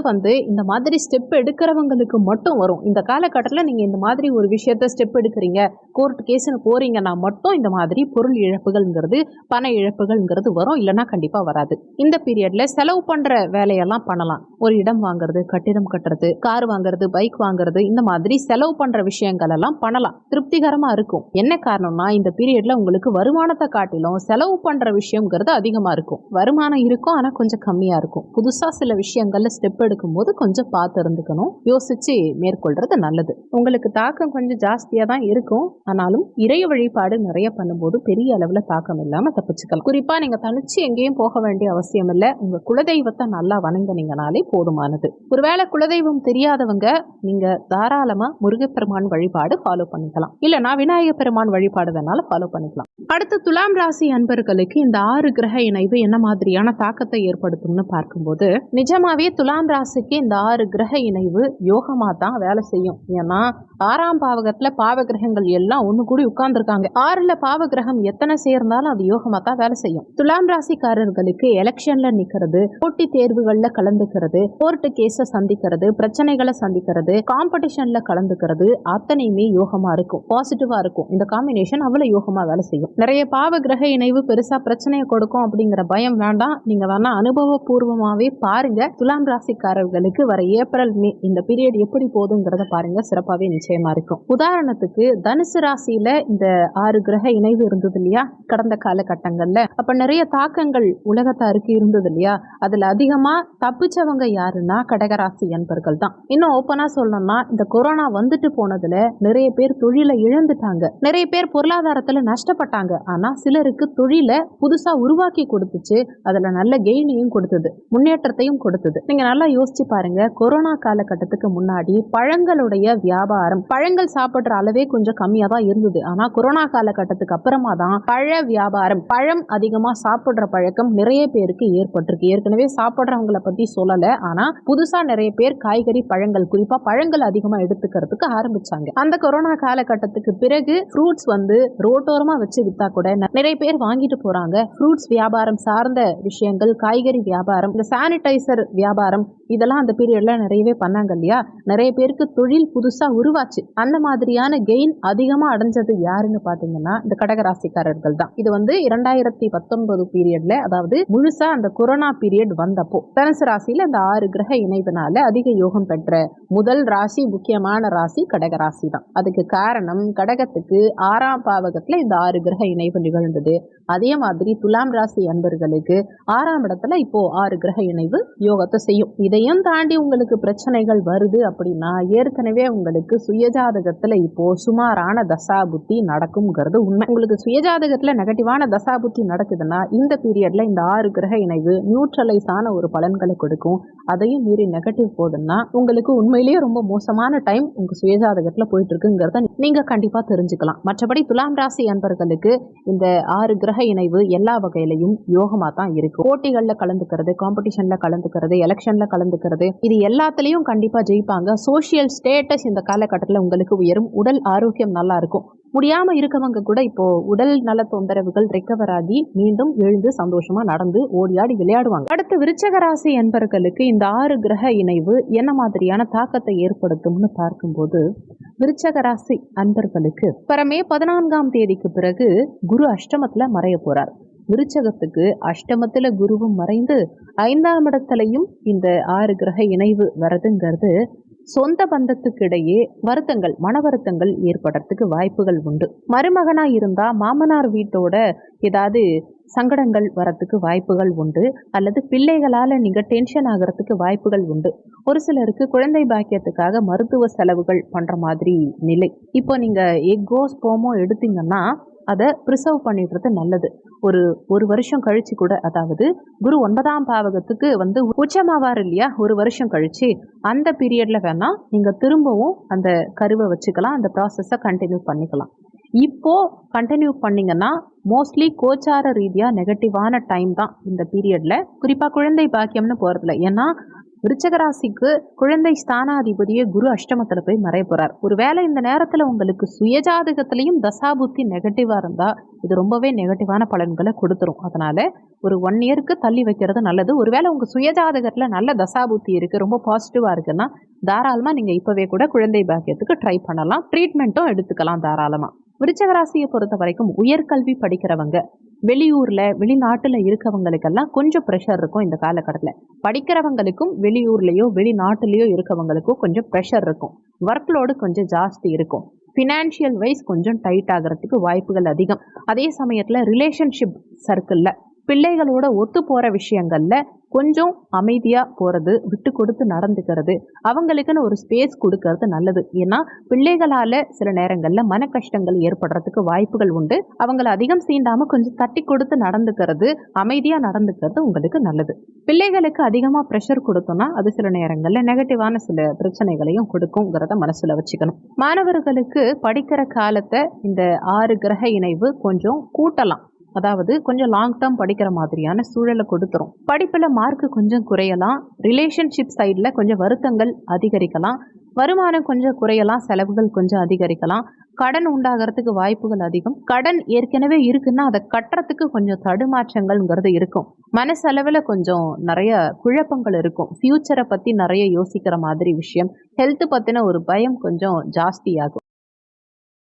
இந்த மாதிரி ஸ்டெப் எடுக்கிறவங்களுக்கு மட்டும் வரும். இந்த காலகட்டத்தில் நீங்க இந்த மாதிரி ஒரு விஷயத்த ஸ்டெப் எடுக்கிறீங்க, கோர்ட் கேஸ்னு போறீங்கன்னா மட்டும் இந்த மாதிரி பொருள் இழப்புகள்ங்கிறது பண இழப்புகள்ங்கிறது வரும், இல்லைன்னா கண்டிப்பா வராது. இந்த பீரியட்ல செலவு பண்ற வேலையெல்லாம் பண்ணலாம். ஒரு இடம் வாங்குறது, கட்டிடம் கட்டுறது, கார் வாங்குறது, பைக் வாங்குறது, இந்த மாதிரி செலவு பண்ற விஷயங்கள் எல்லாம் பண்ணலாம். திருப்திகரமா இருக்கும். என்ன காரணம்னா இந்த பீரியட்ல உங்களுக்கு வருமானத்தை காட்டிலும் செலவு பண்ற விஷயம்ங்கிறது அதிகமா இருக்கும். வருமானம் இருக்கும் ஆனா கொஞ்சம் கம்மியா இருக்கும். புதுசா சில விஷயங்கள்ல ஸ்டெப் எடுக்கும் போது கொஞ்சம் பார்த்து இருந்துக்கணும், யோசிச்சு மேற்கொள்றது நல்லது. உங்களுக்கு தாக்கம் கொஞ்சம் ஜாஸ்தியா தான் இருக்கும், ஆனாலும் இறைய வழிபாடு நிறைய பண்ணும்போது பெரிய அளவுல தாக்கம் இல்லாம தப்பிச்சுக்கலாம். குறிப்பா நீங்க தனிச்சு எங்கேயும் போக வேண்டிய அவசியம் இல்லை. உங்க குலதெய்வத்தை நல்லா வணங்கினீங்கனாலே போதுமானது. ஒருவேளை குலதெய்வம் தெரியாதவங்க நீங்க தாராளமா முருகப்பெருமான் வழிபாடு ஃபாலோ பண்ணிக்கலாம், இல்லைன்னா விநாயகர் பெருமான் வழிபாடு வேணாலும் ஃபாலோ பண்ணிக்கலாம். அடுத்து துலாம் ராசி அன்பர்களுக்கு இந்த 6 கிரக இணைவு என்ன மாதிரியான தாக்கத்தை ஏற்படுத்தும்னு பார்க்கும்போது, நிஜமாவே துலாம் ராசிக்கு இந்த 6 கிரக இணைவு யோகமா தான் வேலை செய்யும். ஏன்னா 6ஆம் பாவகத்துல பாவ கிரகங்கள் எல்லாம் ஒண்ணு கூடி உட்கார்ந்துருக்காங்க. 6ல பாவ கிரகம் எத்தனை சேர்ந்தாலும் அது யோகமா தான் வேலை செய்யும். துலாம் ராசிக்காரர்களுக்கு எலெக்ஷன்ல நிக்கிறது, போட்டி தேர்வுகள்ல கலந்துக்கிறது, கோர்ட்டு கேஸ சந்திக்கிறது, பிரச்சனைகளை சந்திக்கிறது, காம்படிஷன்ல கலந்துக்கிறது, அத்தனையுமே யோகமா இருக்கும், பாசிட்டிவா இருக்கும். இந்த காம்பினேஷன் அவ்வளவு யோகமா வேலை செய்யும். நிறைய பாவ கிரக இணைவு பெருசா பிரச்சனையை கொடுக்கும் அப்படிங்கிற பயம் வேண்டாம். நீங்க வேணா அனுபவபூர்வமாவே பாருங்க. துலாம் ராசிக்காரர்களுக்கு வர ஏப்ரல் மே இந்த பீரியட் எப்படி போகுதுங்கிறத பாருங்க, சிறப்பாவே நிச்சயமா இருக்கும். உதாரணத்துக்கு தனுசு ராசியில இந்த 6 கிரக இணைவு இருந்தது இல்லையா கடந்த காலகட்டங்கள்ல, அப்ப நிறைய தாக்கங்கள் உலகத்தாருக்கு இருந்தது இல்லையா. அதுல அதிகமா தப்பிச்சவங்க யாருன்னா கடகராசி என்பர்கள் தான். இன்னும் ஓப்பனா சொல்லணும்னா இந்த கொரோனா வந்துட்டு போனதுல நிறைய பேர் தொழிலை இழந்துட்டாங்க, நிறைய பேர் பொருளாதாரத்துல நஷ்டப்பட்டாங்க. ஆனா சிலருக்கு தொழிலை புதுசா உருவாக்கி கொடுத்துச்சு, அதுல நல்ல கெயினையும் கொடுத்தது, முன்னேற்றத்தையும் கொடுத்தது. நீங்க நல்லா யோசிச்சு பாருங்க, கொரோனா காலகட்டத்துக்கு முன்னாடி பழங்களுடைய வியாபாரம், பழங்கள் சாப்பிடுற அளவே கொஞ்சம் கம்மியா தான் இருந்தது. ஆனா கொரோனா காலகட்டத்துக்கு அப்புறமா தான் பழ வியாபாரம், பழம் அதிகமா சாப்பிடுற பழக்கம் நிறைய பேருக்கு ஏற்பட்டிருக்கு. ஏற்கனவே சாப்பிடுறவங்களை பத்தி சொல்லல, ஆனா புதுசா நிறைய பேர் காய்கறி பழங்கள், குறிப்பா பழங்கள் அதிகமா எடுத்துக்கிறதுக்கு ஆரம்பிச்சாங்க. அந்த கொரோனா காலகட்டத்துக்கு பிறகு ஃப்ரூட்ஸ் ரோட்டோரமா வச்சு வித்தா கூட நிறைய பேர் வாங்கிட்டு போறாங்க. ஃப்ரூட்ஸ் வியாபாரம் சார்ந்த விஷயங்கள், காய்கறி வியாபாரம், இந்த சானிடைசர் வியாபாரம், இதெல்லாம் அந்த பீரியட்ல நிறையவே பண்ணாங்க இல்லையா. நிறைய பேருக்கு தொழில் புதுசா உருவாச்சு. அந்த மாதிரியான கெயின் அதிகமா அடைஞ்சது யாருன்னு பாத்தீங்கன்னா இந்த கடகராசிக்காரர்கள் தான். இது 2019 பீரியட்ல, அதாவது முழுசா அந்த கொரோனா பீரியட் வந்தப்போ தனுசு ராசியில இந்த 6 கிரக இணைவுனால அதிக யோகம் பெற்ற முதல் ராசி, முக்கியமான ராசி கடகராசி தான். அதுக்கு காரணம் கடகத்துக்கு 6ஆம் பாவகத்துல இந்த 6 கிரக இணைவு நிகழ்ந்தது. அதே மாதிரி துலாம் ராசி அன்பர்களுக்கு 6ஆம் இடத்துல இப்போ 6 கிரக இணைவு யோகத்தை செய்யும். இதையும் தாண்டி உங்களுக்கு பிரச்சனைகள் வருது அப்படின்னா ஏற்கனவே உங்களுக்கு சுயஜாதகத்துல இப்போ சுமாரான தசா புத்தி நடக்கும்ங்கிறது உண்மை. உங்களுக்கு சுயஜாதகத்துல நெகட்டிவான தசா புத்தி நடக்குதுன்னா இந்த பீரியட்ல இந்த 6 கிரக இணைவு நியூட்ரலைஸ் ஆன ஒரு பலன்களை கொடுக்கும். அதையும் மீறி நெகட்டிவ் போதுன்னா உங்களுக்கு உண்மையிலேயே ரொம்ப மோசமான டைம் உங்க சுயஜாதகத்துல போயிட்டு இருக்குங்கிறத நீங்க கண்டிப்பா தெரிஞ்சுக்கலாம். மற்றபடி துலாம் ராசி அன்பர்களுக்கு இந்த 6 கிரக இணைவு எல்லா வகையிலையும் யோகமா தான் இருக்கு. போட்டிகள்ல கலந்துக்கிறது, காம்படிஷன்ல கலந்துக்கிறது, எலெக்ஷன்ல கலந்துக்கிறது, இது எல்லாத்துலயும் கண்டிப்பா ஜெயிப்பாங்க. சோசியல் ஸ்டேட்டஸ் இந்த காலகட்டத்தில் உங்களுக்கு உயரும். உடல் ஆரோக்கியம் நல்லா இருக்கும். முடியாம இருக்கவங்க கூட இப்போ உடல் நல தொந்தரவுகள் ரெக்கவர் ஆகி மீண்டும் எழுந்து சந்தோஷமா நடந்து ஓடியாடி விளையாடுவாங்க. அடுத்து விருச்சக ராசி என்பர்களுக்கு இந்த 6 கிரக இணைவு என்ன மாதிரியான தாக்கத்தை ஏற்படுத்தும்னு பார்க்கும்போது, விருச்சக ராசி அன்பர்களுக்கு மே 14ஆம் தேதிக்கு பிறகு குரு அஷ்டமத்துல மறைய போறார். விருச்சகத்துக்கு அஷ்டமத்துல குருவும் மறைந்து 5ஆம் இடத்துலையும் இந்த 6 கிரக இணைவு வரதுங்கிறது சொந்த பந்தத்துக்கு இடையே வருத்தங்கள், மன வருத்தங்கள் ஏற்படுறதுக்கு வாய்ப்புகள் உண்டு. மருமகனா இருந்தா மாமனார் வீட்டோட ஏதாவது சங்கடங்கள் வரத்துக்கு வாய்ப்புகள் உண்டு, அல்லது பிள்ளைகளால நீங்க டென்ஷன் ஆகிறதுக்கு வாய்ப்புகள் உண்டு. ஒரு சிலருக்கு குழந்தை பாக்கியத்துக்காக மருத்துவ செலவுகள் பண்ற மாதிரி நிலை. இப்போ நீங்க எக்கோ ஸ்போமோ எடுத்தீங்கன்னா அதை ப்ரிசர்வ் பண்ணிடுறது நல்லது. ஒரு வருஷம் கழிச்சு கூட, அதாவது குரு 9ஆம் பாவகத்துக்கு உச்சமாவார் இல்லையா, ஒரு வருஷம் கழிச்சு அந்த பீரியட்ல வேணா நீங்க திரும்பவும் அந்த கருவை வச்சுக்கலாம், அந்த ப்ராசஸை கண்டினியூ பண்ணிக்கலாம். இப்போ கண்டினியூ பண்ணீங்கன்னா மோஸ்ட்லி கோச்சார ரீதியா நெகட்டிவான டைம் தான் இந்த பீரியட்ல, குறிப்பா குழந்தை பாக்கியம்னு போறதுல. ஏன்னா விருச்சகராசிக்கு குழந்தை ஸ்தானாதிபதியே குரு அஷ்டமத்துல போய் மறைய போறார். ஒருவேளை இந்த நேரத்துல உங்களுக்கு சுயஜாதகத்திலையும் தசாபுத்தி நெகட்டிவா இருந்தா இது ரொம்பவே நெகட்டிவான பலன்களை கொடுத்துரும். அதனால ஒரு 1 இயருக்கு தள்ளி வைக்கிறது நல்லது. ஒருவேளை உங்க சுயஜாதகத்துல நல்ல தசாபுத்தி இருக்கு, ரொம்ப பாசிட்டிவா இருக்குன்னா தாராளமா நீங்க இப்பவே கூட குழந்தை பாக்கியத்துக்கு ட்ரை பண்ணலாம், ட்ரீட்மெண்ட்டும் எடுத்துக்கலாம் தாராளமா. விருச்சக ராசியை பொறுத்த வரைக்கும் உயர்கல்வி படிக்கிறவங்க, வெளியூர்ல வெளிநாட்டுல இருக்கவங்களுக்கெல்லாம் கொஞ்சம் ப்ரெஷர் இருக்கும் இந்த காலகட்டத்தில். படிக்கிறவங்களுக்கும் வெளியூர்லயோ வெளிநாட்டுலயோ இருக்கவங்களுக்கும் கொஞ்சம் ப்ரெஷர் இருக்கும், ஒர்க் லோடு கொஞ்சம் ஜாஸ்தி இருக்கும், ஃபினான்ஷியல் வைஸ் கொஞ்சம் டைட் ஆகிறதுக்கு வாய்ப்புகள் அதிகம். அதே சமயத்தில் ரிலேஷன்ஷிப் சர்க்கிளில் பிள்ளைகளோட ஒத்து போகிற விஷயங்கள்ல கொஞ்சம் அமைதியாக போகிறது, விட்டு கொடுத்து நடந்துக்கிறது, அவங்களுக்குன்னு ஒரு ஸ்பேஸ் கொடுக்கறது நல்லது. ஏன்னா பிள்ளைகளால் சில நேரங்களில் மன கஷ்டங்கள் ஏற்படுறதுக்கு வாய்ப்புகள் உண்டு. அவங்கள அதிகம் சீண்டாமல் கொஞ்சம் தட்டி கொடுத்து நடந்துக்கிறது, அமைதியாக நடந்துக்கிறது உங்களுக்கு நல்லது. பிள்ளைகளுக்கு அதிகமாக ப்ரெஷர் கொடுத்தோம்னா அது சில நேரங்களில் நெகட்டிவான சில பிரச்சனைகளையும் கொடுக்குங்கிறத மனசில் வச்சுக்கணும். மாணவர்களுக்கு படிக்கிற காலத்தை இந்த 6 கிரக இணைவு கொஞ்சம் கூட்டலாம், அதாவது கொஞ்சம் லாங் டேர்ம் படிக்கிற மாதிரியான சூழலை கொடுத்துரும். படிப்பில் மார்க்கு கொஞ்சம் குறையலாம், ரிலேஷன்ஷிப் சைடில் கொஞ்சம் வருத்தங்கள் அதிகரிக்கலாம், வருமானம் கொஞ்சம் குறையலாம், செலவுகள் கொஞ்சம் அதிகரிக்கலாம், கடன் உண்டாகிறதுக்கு வாய்ப்புகள் அதிகம். கடன் ஏற்கனவே இருக்குன்னா அதை கட்டுறதுக்கு கொஞ்சம் தடுமாற்றங்கள்ங்கிறது இருக்கும். மனசளவில் கொஞ்சம் நிறைய குழப்பங்கள் இருக்கும், ஃபியூச்சரை பற்றி நிறைய யோசிக்கிற மாதிரி விஷயம், ஹெல்த் பற்றின ஒரு பயம் கொஞ்சம் ஜாஸ்தியாகும்.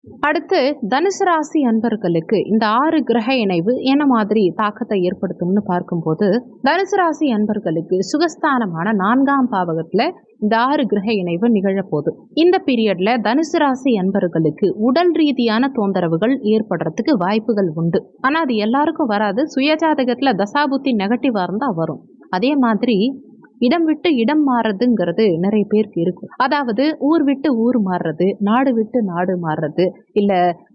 அடுத்து தனுசு ராசி அன்பர்களுக்கு இந்த 6 கிரக இணைவு என்ன மாதிரி தாக்கத்தை ஏற்படுத்தும்னு பார்க்கும்போது, தனுசு ராசி அன்பர்களுக்கு சுகஸ்தானமான 4ஆம் பாவகத்துல இந்த 6 கிரக இணைவு நிகழப்போகுது. இந்த பீரியட்ல தனுசு ராசி அன்பர்களுக்கு உடல் ரீதியான தொந்தரவுகள் ஏற்படுறதுக்கு வாய்ப்புகள் உண்டு. ஆனா அது எல்லாருக்கும் வராது. சுயஜாதகத்துல தசாபுத்தி நெகட்டிவா இருந்தா வரும். அதே மாதிரி இடம் விட்டு இடம் மாறுறதுங்கிறது நிறைய பேருக்கு இருக்கும். அதாவது ஊர் விட்டு ஊர் மாறுறது, நாடு விட்டு நாடு மாறுறது, இல்ல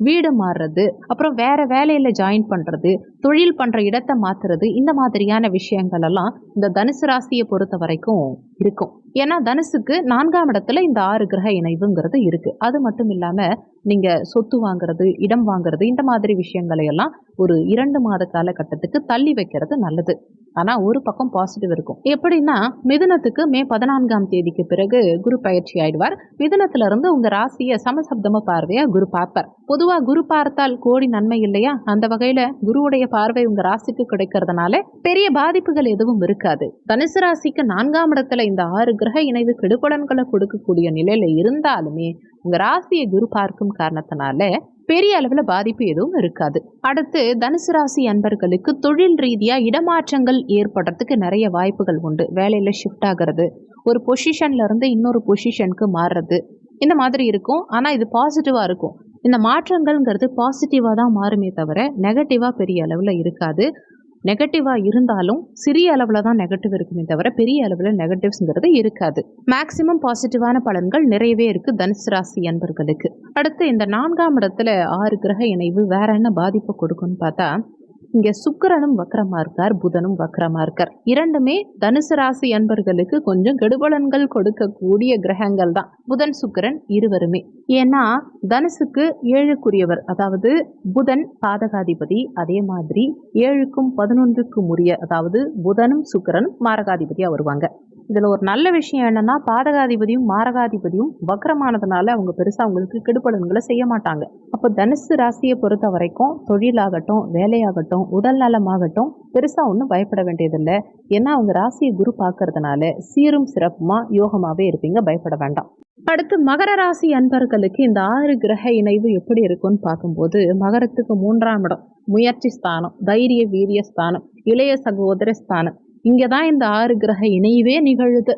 வீடு மாறுறது, அப்புறம் வேற வேலையில ஜாயின் பண்றது, தொழில் பண்ற இடத்தை மாத்துறது, இந்த மாதிரியான விஷயங்கள் எல்லாம் இந்த தனுசு ராசியை பொறுத்த வரைக்கும் இருக்கும். ஏன்னா தனுசுக்கு 4ஆம் இடத்துல இந்த 6 கிரக இணைவுங்கிறது இருக்கு. அது மட்டும் இல்லாம நீங்க சொத்து வாங்குறது, இடம் வாங்குறது, இந்த மாதிரி விஷயங்களை எல்லாம் ஒரு 2 மாத காலகட்டத்துக்கு தள்ளி வைக்கிறது நல்லது. ஆனா ஒரு பக்கம் பாசிட்டிவ் இருக்கும். எப்படின்னா மிதுனத்துக்கு மே 14ஆம் தேதிக்கு பிறகு குரு பயிற்சி ஆயிடுவார். மிதுனத்துல இருந்து உங்க ராசியை சமசப்தம பார்வையா குரு பார்ப்பார். பொதுவா குரு பார்த்தால் கோடி நன்மை இல்லையா? அந்த வகையில குருவுடைய பார்வை உங்க ராசிக்கு கிடைக்கிறதுனால பெரிய பாதிப்புகள் எதுவும் இருக்காது. தனுசு ராசிக்கு 4ஆம் இடத்துல இந்த 6 கிரக இணைவு கெடுபலன்களை கொடுக்கக்கூடிய நிலையில இருந்தாலுமே உங்க ராசியை குரு பார்க்கும் காரணத்தினால பெரிய அளவுல பாதிப்பு எதுவும் இருக்காது. அடுத்து தனுசு ராசி அன்பர்களுக்கு தொழில் ரீதியா இடமாற்றங்கள் ஏற்படுறதுக்கு நிறைய வாய்ப்புகள் உண்டு. வேலையில ஷிஃப்ட் ஆகிறது, ஒரு பொசிஷன்ல இருந்து இன்னொரு பொசிஷனுக்கு மாறுறது, இந்த மாதிரி இருக்கும். ஆனா இது பாசிட்டிவா இருக்கும். இந்த மாற்றங்கள்ங்கிறது பாசிட்டிவா தான் மாறுமே தவிர நெகட்டிவா பெரிய அளவுல இருக்காது. நெகட்டிவாக இருந்தாலும் சிறிய அளவில் தான் நெகட்டிவ் இருக்குமே தவிர பெரிய அளவில் நெகட்டிவ்ஸ்ங்கிறது இருக்காது. மேக்சிமம் பாசிட்டிவான பலன்கள் நிறையவே இருக்குது தனுசு ராசி அன்பர்களுக்கு. அடுத்து இந்த 4ஆம் இடத்துல 6 கிரக இணைவு வேற என்ன பாதிப்பு கொடுக்கும்னு பார்த்தா, இங்கே சுக்கிரனும் வக்ரமா இருக்கார், புதனும் வக்ரமா இருக்கார். இரண்டுமே தனுசு ராசி அன்பர்களுக்கு கொஞ்சம் கெடுபலன்கள் கொடுக்கக்கூடிய கிரகங்கள் தான், புதன் சுக்கிரன் இருவருமே. ஏன்னா தனுசுக்கு 7க்குரியவர், அதாவது புதன் பாதகாதிபதி. அதே மாதிரி 7க்கும் 11க்கும் உரிய, அதாவது புதனும் சுக்கிரனும் மாரகாதிபதியா வருவாங்க. இதில் ஒரு நல்ல விஷயம் என்னன்னா, பாதகாதிபதியும் மாரகாதிபதியும் வக்ரமானதுனால அவங்க பெருசாக அவங்களுக்கு கெடுபலன்களை செய்ய மாட்டாங்க. அப்போ தனுசு ராசியை பொறுத்த வரைக்கும் தொழிலாகட்டும், வேலையாகட்டும், உடல் நலமாகட்டும் பெருசாக ஒன்றும் பயப்பட வேண்டியதில்லை. ஏன்னா அவங்க ராசியை குரு பார்க்கறதுனால சீரும் சிறப்புமா யோகமாகவே இருப்பீங்க, பயப்பட வேண்டாம். அடுத்து மகர ராசி அன்பர்களுக்கு இந்த 6 கிரக இணைவு எப்படி இருக்குன்னு பார்க்கும்போது, மகரத்துக்கு 3ஆம் இடம் முயற்சி ஸ்தானம், தைரிய வீரிய ஸ்தானம், இளைய சகோதர ஸ்தானம். இங்கே தான் இந்த 6 கிரக இணைவே நிகழுது.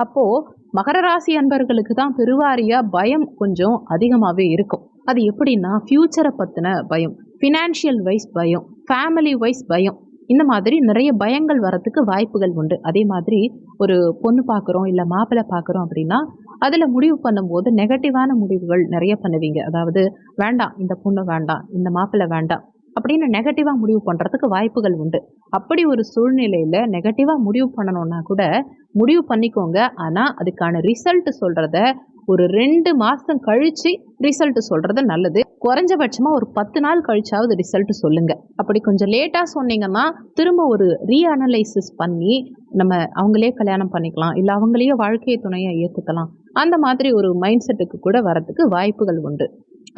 அப்போது மகர ராசி அன்பர்களுக்கு தான் பெருவாரியாக பயம் கொஞ்சம் அதிகமாகவே இருக்கும். அது எப்படின்னா, ஃப்யூச்சரை பற்றின பயம், ஃபினான்ஷியல் வைஸ் பயம், ஃபேமிலி வைஸ் பயம், இந்த மாதிரி நிறைய பயங்கள் வரத்துக்கு வாய்ப்புகள் உண்டு. அதே மாதிரி ஒரு பொண்ணு பார்க்குறோம், இல்லை மாப்பிள்ளை பார்க்குறோம் அப்படின்னா அதில் முடிவு பண்ணும்போது நெகட்டிவான முடிவுகள் நிறைய பண்ணுவீங்க. அதாவது வேண்டாம், இந்த பொண்ணு வேண்டாம், இந்த மாப்பிள்ளை வேண்டாம் அப்படின்னு நெகட்டிவாக முடிவு பண்ணுறதுக்கு வாய்ப்புகள் உண்டு. அப்படி ஒரு சூழ்நிலையில் நெகட்டிவாக முடிவு பண்ணணுன்னா கூட முடிவு பண்ணிக்கோங்க. ஆனால் அதுக்கான ரிசல்ட் சொல்கிறத ஒரு 2 மாதம் கழித்து ரிசல்ட் சொல்கிறது நல்லது. குறைஞ்சபட்சமாக ஒரு 10 நாள் கழிச்சாவது ரிசல்ட் சொல்லுங்கள். அப்படி கொஞ்சம் லேட்டாக சொன்னீங்கன்னா திரும்ப ஒரு ரீஅனலைசிஸ் பண்ணி நம்ம அவங்களே கல்யாணம் பண்ணிக்கலாம், இல்லை அவங்களையே வாழ்க்கை துணையை ஏற்றுக்கலாம், அந்த மாதிரி ஒரு மைண்ட் செட்டுக்கு கூட வரதுக்கு வாய்ப்புகள் உண்டு.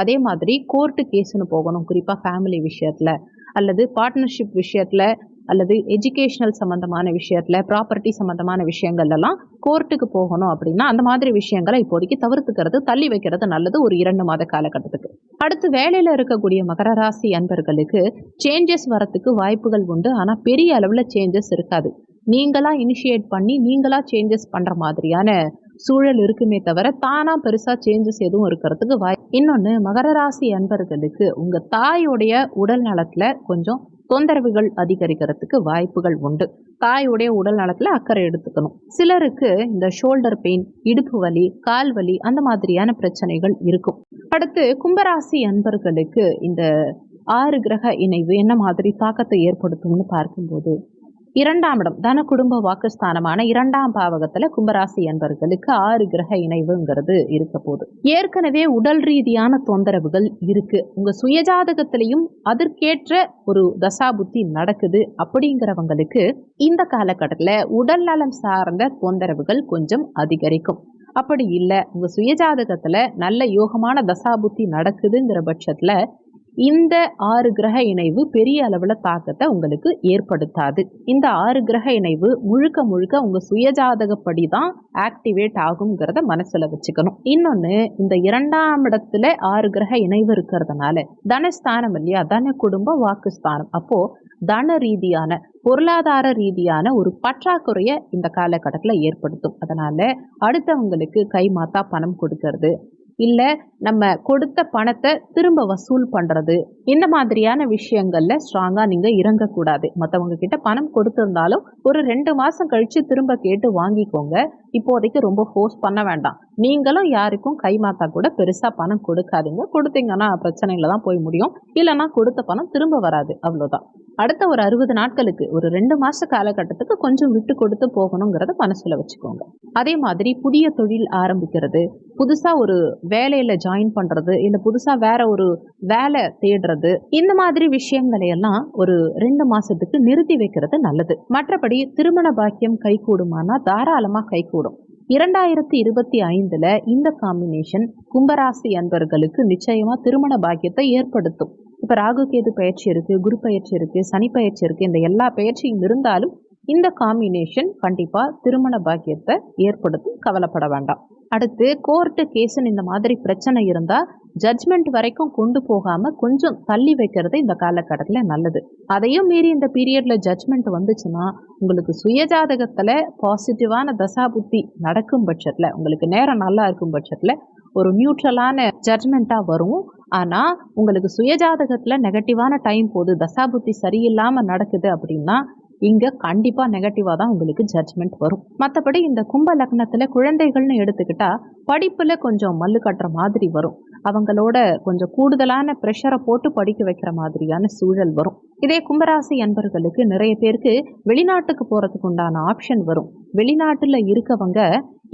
அதே மாதிரி கோர்ட்டு கேஸ்ன்னு போகணும், குறிப்பாக ஃபேமிலி விஷயத்தில் அல்லது பார்ட்னர்ஷிப் விஷயத்தில் அல்லது எஜுகேஷ்னல் சம்மந்தமான விஷயத்தில், ப்ராப்பர்ட்டி சம்மந்தமான விஷயங்கள்லாம் கோர்ட்டுக்கு போகணும் அப்படின்னா அந்த மாதிரி விஷயங்களை இப்போதைக்கு தவிர்த்துக்கிறது, தள்ளி வைக்கிறது நல்லது ஒரு 2 மாத காலகட்டத்துக்கு. அடுத்து வேலையில் இருக்கக்கூடிய மகர ராசி அன்பர்களுக்கு சேஞ்சஸ் வரத்துக்கு வாய்ப்புகள் உண்டு. ஆனால் பெரிய அளவில் சேஞ்சஸ் இருக்காது. நீங்களாக இனிஷியேட் பண்ணி நீங்களாக சேஞ்சஸ் பண்ணுற மாதிரியான சூழல் இருக்குமே தவிர தானா பெருசா சேஞ்சஸ் எதுவும் இருக்கிறதுக்கு இன்னொன்று, மகர ராசி அன்பர்களுக்கு உங்க தாயோடைய உடல் நலத்துல கொஞ்சம் தொந்தரவுகள் அதிகரிக்கிறதுக்கு வாய்ப்புகள் உண்டு. தாயோடைய உடல் நலத்துல அக்கறை எடுத்துக்கணும். சிலருக்கு இந்த ஷோல்டர் பெயின், இடுப்பு வலி, கால் வலி, அந்த மாதிரியான பிரச்சனைகள் இருக்கும். அடுத்து கும்பராசி அன்பர்களுக்கு இந்த 6 கிரக இணைவு என்ன மாதிரி தாக்கத்தை ஏற்படுத்தும்னு பார்க்கும்போது, 2ஆம் இடம் தன குடும்ப வாக்குஸ்தானமான 2ஆம் பாவகத்துல கும்பராசி அன்பர்களுக்கு 6 கிரக இணைவுங்கிறது இருக்க போகுது. ஏற்கனவே உடல் ரீதியான தொந்தரவுகள் இருக்கு, உங்க சுயஜாதகத்திலையும் அதற்கேற்ற ஒரு தசாபுத்தி நடக்குது அப்படிங்கிறவங்களுக்கு இந்த காலகட்டத்தில் உடல் நலம் சார்ந்த தொந்தரவுகள் கொஞ்சம் அதிகரிக்கும். அப்படி இல்லை, உங்க சுயஜாதகத்துல நல்ல யோகமான தசாபுத்தி நடக்குதுங்கிற பட்சத்துல இந்த 6 கிரக இணைவு பெரிய அளவுல தாக்கத்தை உங்களுக்கு ஏற்படுத்தாது. இந்த 6 கிரக இணைவு முழுக்க முழுக்க உங்க சுயஜாதகப்படி தான் ஆக்டிவேட் ஆகுங்கிறத மனசுல வச்சுக்கணும். இன்னொன்னு, இந்த 2ஆம் இடத்துல 6 கிரக இணைவு இருக்கிறதுனால தனஸ்தானம் இல்லையா, தன குடும்ப வாக்குஸ்தானம். அப்போ தன ரீதியான பொருளாதார ரீதியான ஒரு பற்றாக்குறைய இந்த காலகட்டத்தில் ஏற்படுத்தும். அதனால அடுத்தவங்களுக்கு கை மாத்தா பணம் கொடுக்கறது, இல்லை நம்ம கொடுத்த பணத்தை திரும்ப வசூல் பண்ணுறது, இந்த மாதிரியான விஷயங்களில் ஸ்ட்ராங்காக நீங்கள் இறங்கக்கூடாது. மற்றவங்க கிட்ட பணம் கொடுத்துருந்தாலும் ஒரு 2 மாதம் கழித்து திரும்ப கேட்டு வாங்கிக்கோங்க. இப்போதைக்கு ரொம்ப ஃபோர்ஸ் பண்ண வேண்டாம். நீங்களும் யாருக்கும் கைமாத்தா கூட பெருசாக பணம் கொடுக்காதீங்க. கொடுத்தீங்கன்னா பிரச்சனையில் தான் போய் முடியும். இல்லைன்னா கொடுத்த பணம் திரும்ப வராது, அவ்வளோதான். அடுத்த ஒரு 60 நாட்களுக்கு ஒரு 2 மாத காலகட்டத்துக்கு கொஞ்சம் விட்டு கொடுத்து போகணுங்கிறத மனசில் வச்சுக்கோங்க. அதே மாதிரி புதிய தொழில் ஆரம்பிக்கிறது, புதுசாக ஒரு வேலையில் ஜாயின் பண்ணுறது, இல்லை புதுசாக வேற ஒரு வேலை தேடுறது, இந்த மாதிரி விஷயங்களை எல்லாம் ஒரு 2 மாதத்துக்கு நிறுத்தி வைக்கிறது நல்லது. மற்றபடி திருமண பாக்கியம் கைகூடுமானா தாராளமாக கைகூடும். 2025 இந்த காம்பினேஷன் கும்பராசி அன்பர்களுக்கு நிச்சயமா திருமண பாக்கியத்தை ஏற்படுத்தும். இப்ப ராகு கேது பயிற்சி இருக்கு, குரு பயிற்சி இருக்கு, சனி பயிற்சி இருக்கு. இந்த எல்லா பயிற்சியும் இருந்தாலும் இந்த காம்பினேஷன் கண்டிப்பா திருமண பாக்கியத்தை ஏற்படுத்தும். கவலைப்பட வேண்டாம். அடுத்து கோர்ட்டு கேஸுன்னு இந்த மாதிரி பிரச்சனை இருந்தா ஜட்ஜ்மெண்ட் வரைக்கும் கொண்டு போகாம கொஞ்சம் தள்ளி வைக்கிறது இந்த காலகட்டத்தில் நல்லது. அதையும் மீறி இந்த பீரியட்ல ஜட்ஜ்மெண்ட் வந்துச்சுன்னா உங்களுக்கு சுயஜாதகத்துல பாசிட்டிவான தசாபுத்தி நடக்கும் பட்சத்துல, உங்களுக்கு நேரம் நல்லா இருக்கும் பட்சத்துல ஒரு நியூட்ரலான ஜட்ஜ்மெண்ட்டாக வரும். ஆனால் உங்களுக்கு சுயஜாதகத்தில் நெகட்டிவான டைம் போகுது, தசாபுத்தி சரியில்லாமல் நடக்குது அப்படின்னா இங்கே கண்டிப்பாக நெகட்டிவாக தான் உங்களுக்கு ஜட்ஜ்மெண்ட் வரும். மற்றபடி இந்த கும்ப லக்னத்தில் குழந்தைகள்னு எடுத்துக்கிட்டா படிப்பில் கொஞ்சம் மல்லு கட்டுற மாதிரி வரும். அவங்களோட கொஞ்சம் கூடுதலான ப்ரெஷரை போட்டு படிக்க வைக்கிற மாதிரியான சூழல் வரும். இதே கும்பராசி அன்பர்களுக்கு நிறைய பேருக்கு வெளிநாட்டுக்கு போகிறதுக்கு உண்டான ஆப்ஷன் வரும். வெளிநாட்டில் இருக்கவங்க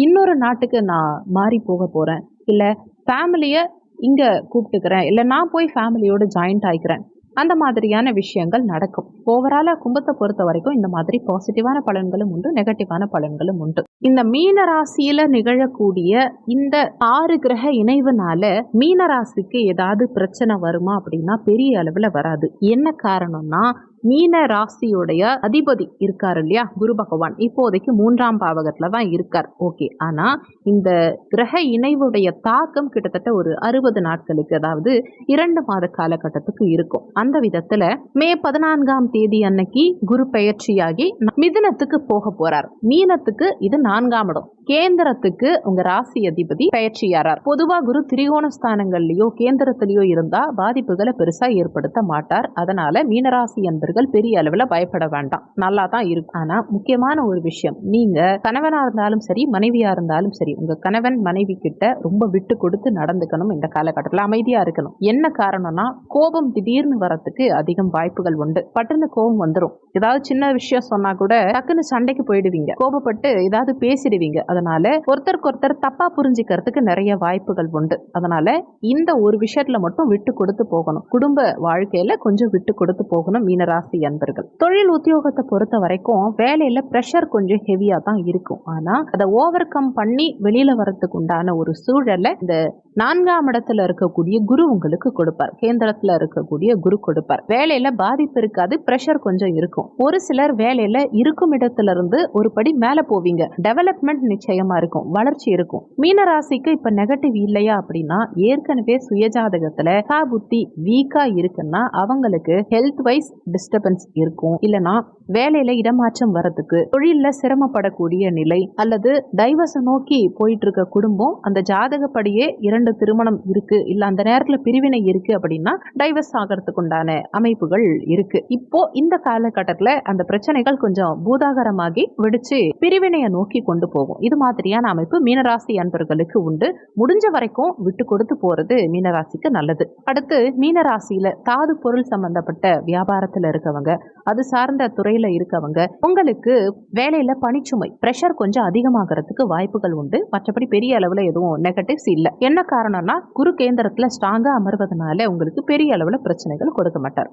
இன்னொரு நாட்டுக்கு நான் மாறி போக போகிறேன், இல்லை ஃபேமிலியை இங்கே கூப்பிட்டுக்கிறேன், இல்லை நான் போய் ஃபேமிலியோடு ஜாயிண்ட் ஆகிக்கிறேன், அந்த மாதிரியான விஷயங்கள் நடக்கும். ஓவராலாக கும்பத்தை பொறுத்த வரைக்கும் இந்த மாதிரி பாசிட்டிவான பலன்களும் உண்டு, நெகட்டிவான பலன்களும் உண்டு. இந்த மீன ராசியில நிகழக்கூடிய இந்த 6 கிரக இணைவுனால மீன ராசிக்கு ஏதாவது பிரச்சனை வருமா அப்படின்னா பெரிய அளவில் வராது. என்ன காரணம்னா, மீன ராசியுடைய அதிபதி இருக்காரு இல்லையா, குரு பகவான், இப்போதைக்கு 3ஆம் பாவகத்துல தான் இருக்கார். ஓகே, ஆனா இந்த கிரக இணைவுடைய தாக்கம் கிட்டத்தட்ட ஒரு 60 நாட்களுக்கு, அதாவது 2 மாத காலகட்டத்துக்கு இருக்கும். அந்த விதத்துல மே 14ஆம் தேதி அன்னைக்கு குரு பெயர்ச்சியாகி மிதுனத்துக்கு போக போறார். மீனத்துக்கு இது 4ஆம் இடம், கேந்திரத்துக்கு உங்க ராசி அதிபதி பெயர்ச்சியாரார். பொதுவா குரு திரிகோண ஸ்தானங்கள்லயோ கேந்திரத்திலயோ இருந்தா பாதிப்புகளை பெருசா ஏற்படுத்த மாட்டார். அதனால மீனராசி என்பர்கள் பெரிய அளவுல பயப்பட வேண்டாம், நல்லா தான் இருக்கு. ஆனா முக்கியமான ஒரு விஷயம், நீங்க கணவனா இருந்தாலும் சரி மனைவியா இருந்தாலும் சரி, உங்க கணவன் மனைவி கிட்ட ரொம்ப விட்டு கொடுத்து நடந்துக்கணும். இந்த காலகட்டத்தில் அமைதியா இருக்கணும். என்ன காரணம்னா, கோபம் திடீர்னு வரத்துக்கு அதிகம் வாய்ப்புகள் உண்டு. பட்டுன்னு கோபம் வந்துடும். ஏதாவது சின்ன விஷயம் சொன்னா கூட டக்குன்னு சண்டைக்கு போயிடுவீங்க, கோபப்பட்டு ஏதாவது பேசிடுவீங்க. அதனால ஒருத்தருக்கு ஒருத்தர் தப்பா புரிஞ்சுக்கிறதுக்கு நிறைய வாய்ப்புகள் உண்டு. அதனால இந்த ஒரு விஷயத்துல மட்டும் விட்டு கொடுத்து போகணும். குடும்ப வாழ்க்கையில கொஞ்சம் விட்டு கொடுத்து போகணும் மீனராசி அன்பர்கள். தொழில் உத்தியோகத்தை பொறுத்த வரைக்கும் வேலையில பிரஷர் கொஞ்சம் ஹெவியா தான் இருக்கும். ஆனா அதை ஓவர் கம் பண்ணி வெளியில வரதுக்கு உண்டான ஒரு சூழலை இந்த 4ஆம் இடத்துல இருக்கக்கூடிய குரு உங்களுக்கு கொடுப்பார், கேந்திரத்துல இருக்கக்கூடிய குரு கொடுப்பார். வேலையில பாதிப்பு இருக்காது, பிரஷர் கொஞ்சம் இருக்கும். ஒரு சிலர் வேலையில இருக்கும் இடத்துல இருந்து ஒரு படி மேல போவீங்க, டெவலப்மெண்ட் நிச்சயமா இருக்கும், வளர்ச்சி இருக்கும். மீனராசிக்கு இப்ப நெகட்டிவ் இல்லையா அப்படின்னா, ஏற்கனவே சுயஜாதகத்துல புத்தி வீக்கா இருக்குன்னா அவங்களுக்கு ஹெல்த் வைஸ் டிஸ்டர்பன்ஸ் இருக்கும். இல்லைன்னா வேலையில இடமாற்றம் வரதுக்கு, தொழில சிரமப்படக்கூடிய நிலை, அல்லது டைவர்ஸ் நோக்கி போயிட்டு இருக்க குடும்பம், அந்த ஜாதகப்படியே 2 திருமணம் இருக்கு, இல்ல அந்த நேரத்துல பிரிவினை இருக்கு அப்படின்னா டைவர்ஸ் ஆகிறதுக்கு உண்டான அமைப்புகள் இருக்கு. இப்போ இந்த காலகட்டத்துல அந்த பிரச்சனைகள் கொஞ்சம் பூதாகரமாகி வெடிச்சு பிரிவினையை நோக்கி கொண்டு போகும். இது மாதிரியான அமைப்பு மீனராசி அன்பர்களுக்கு உண்டு. முடிஞ்ச வரைக்கும் விட்டு கொடுத்து போறது மீனராசிக்கு நல்லது. அடுத்து மீனராசியில தாது பொருள் சம்பந்தப்பட்ட வியாபாரத்துல இருக்கவங்க, அது சார்ந்த துறையில இருக்கவங்க, உங்களுக்கு வேலையில பணிச்சுமை பிரஷர் கொஞ்சம் அதிகமாகிறதுக்கு வாய்ப்புகள் உண்டு. மற்றபடி பெரிய அளவுல எதுவும் நெகட்டிவ்ஸ் இல்லை. என்ன காரணம்னா, குரு கேந்திரத்துல ஸ்ட்ராங்கா அமர்வதனால உங்களுக்கு பெரிய அளவுல பிரச்சனைகள் கொடுக்க மாட்டார்.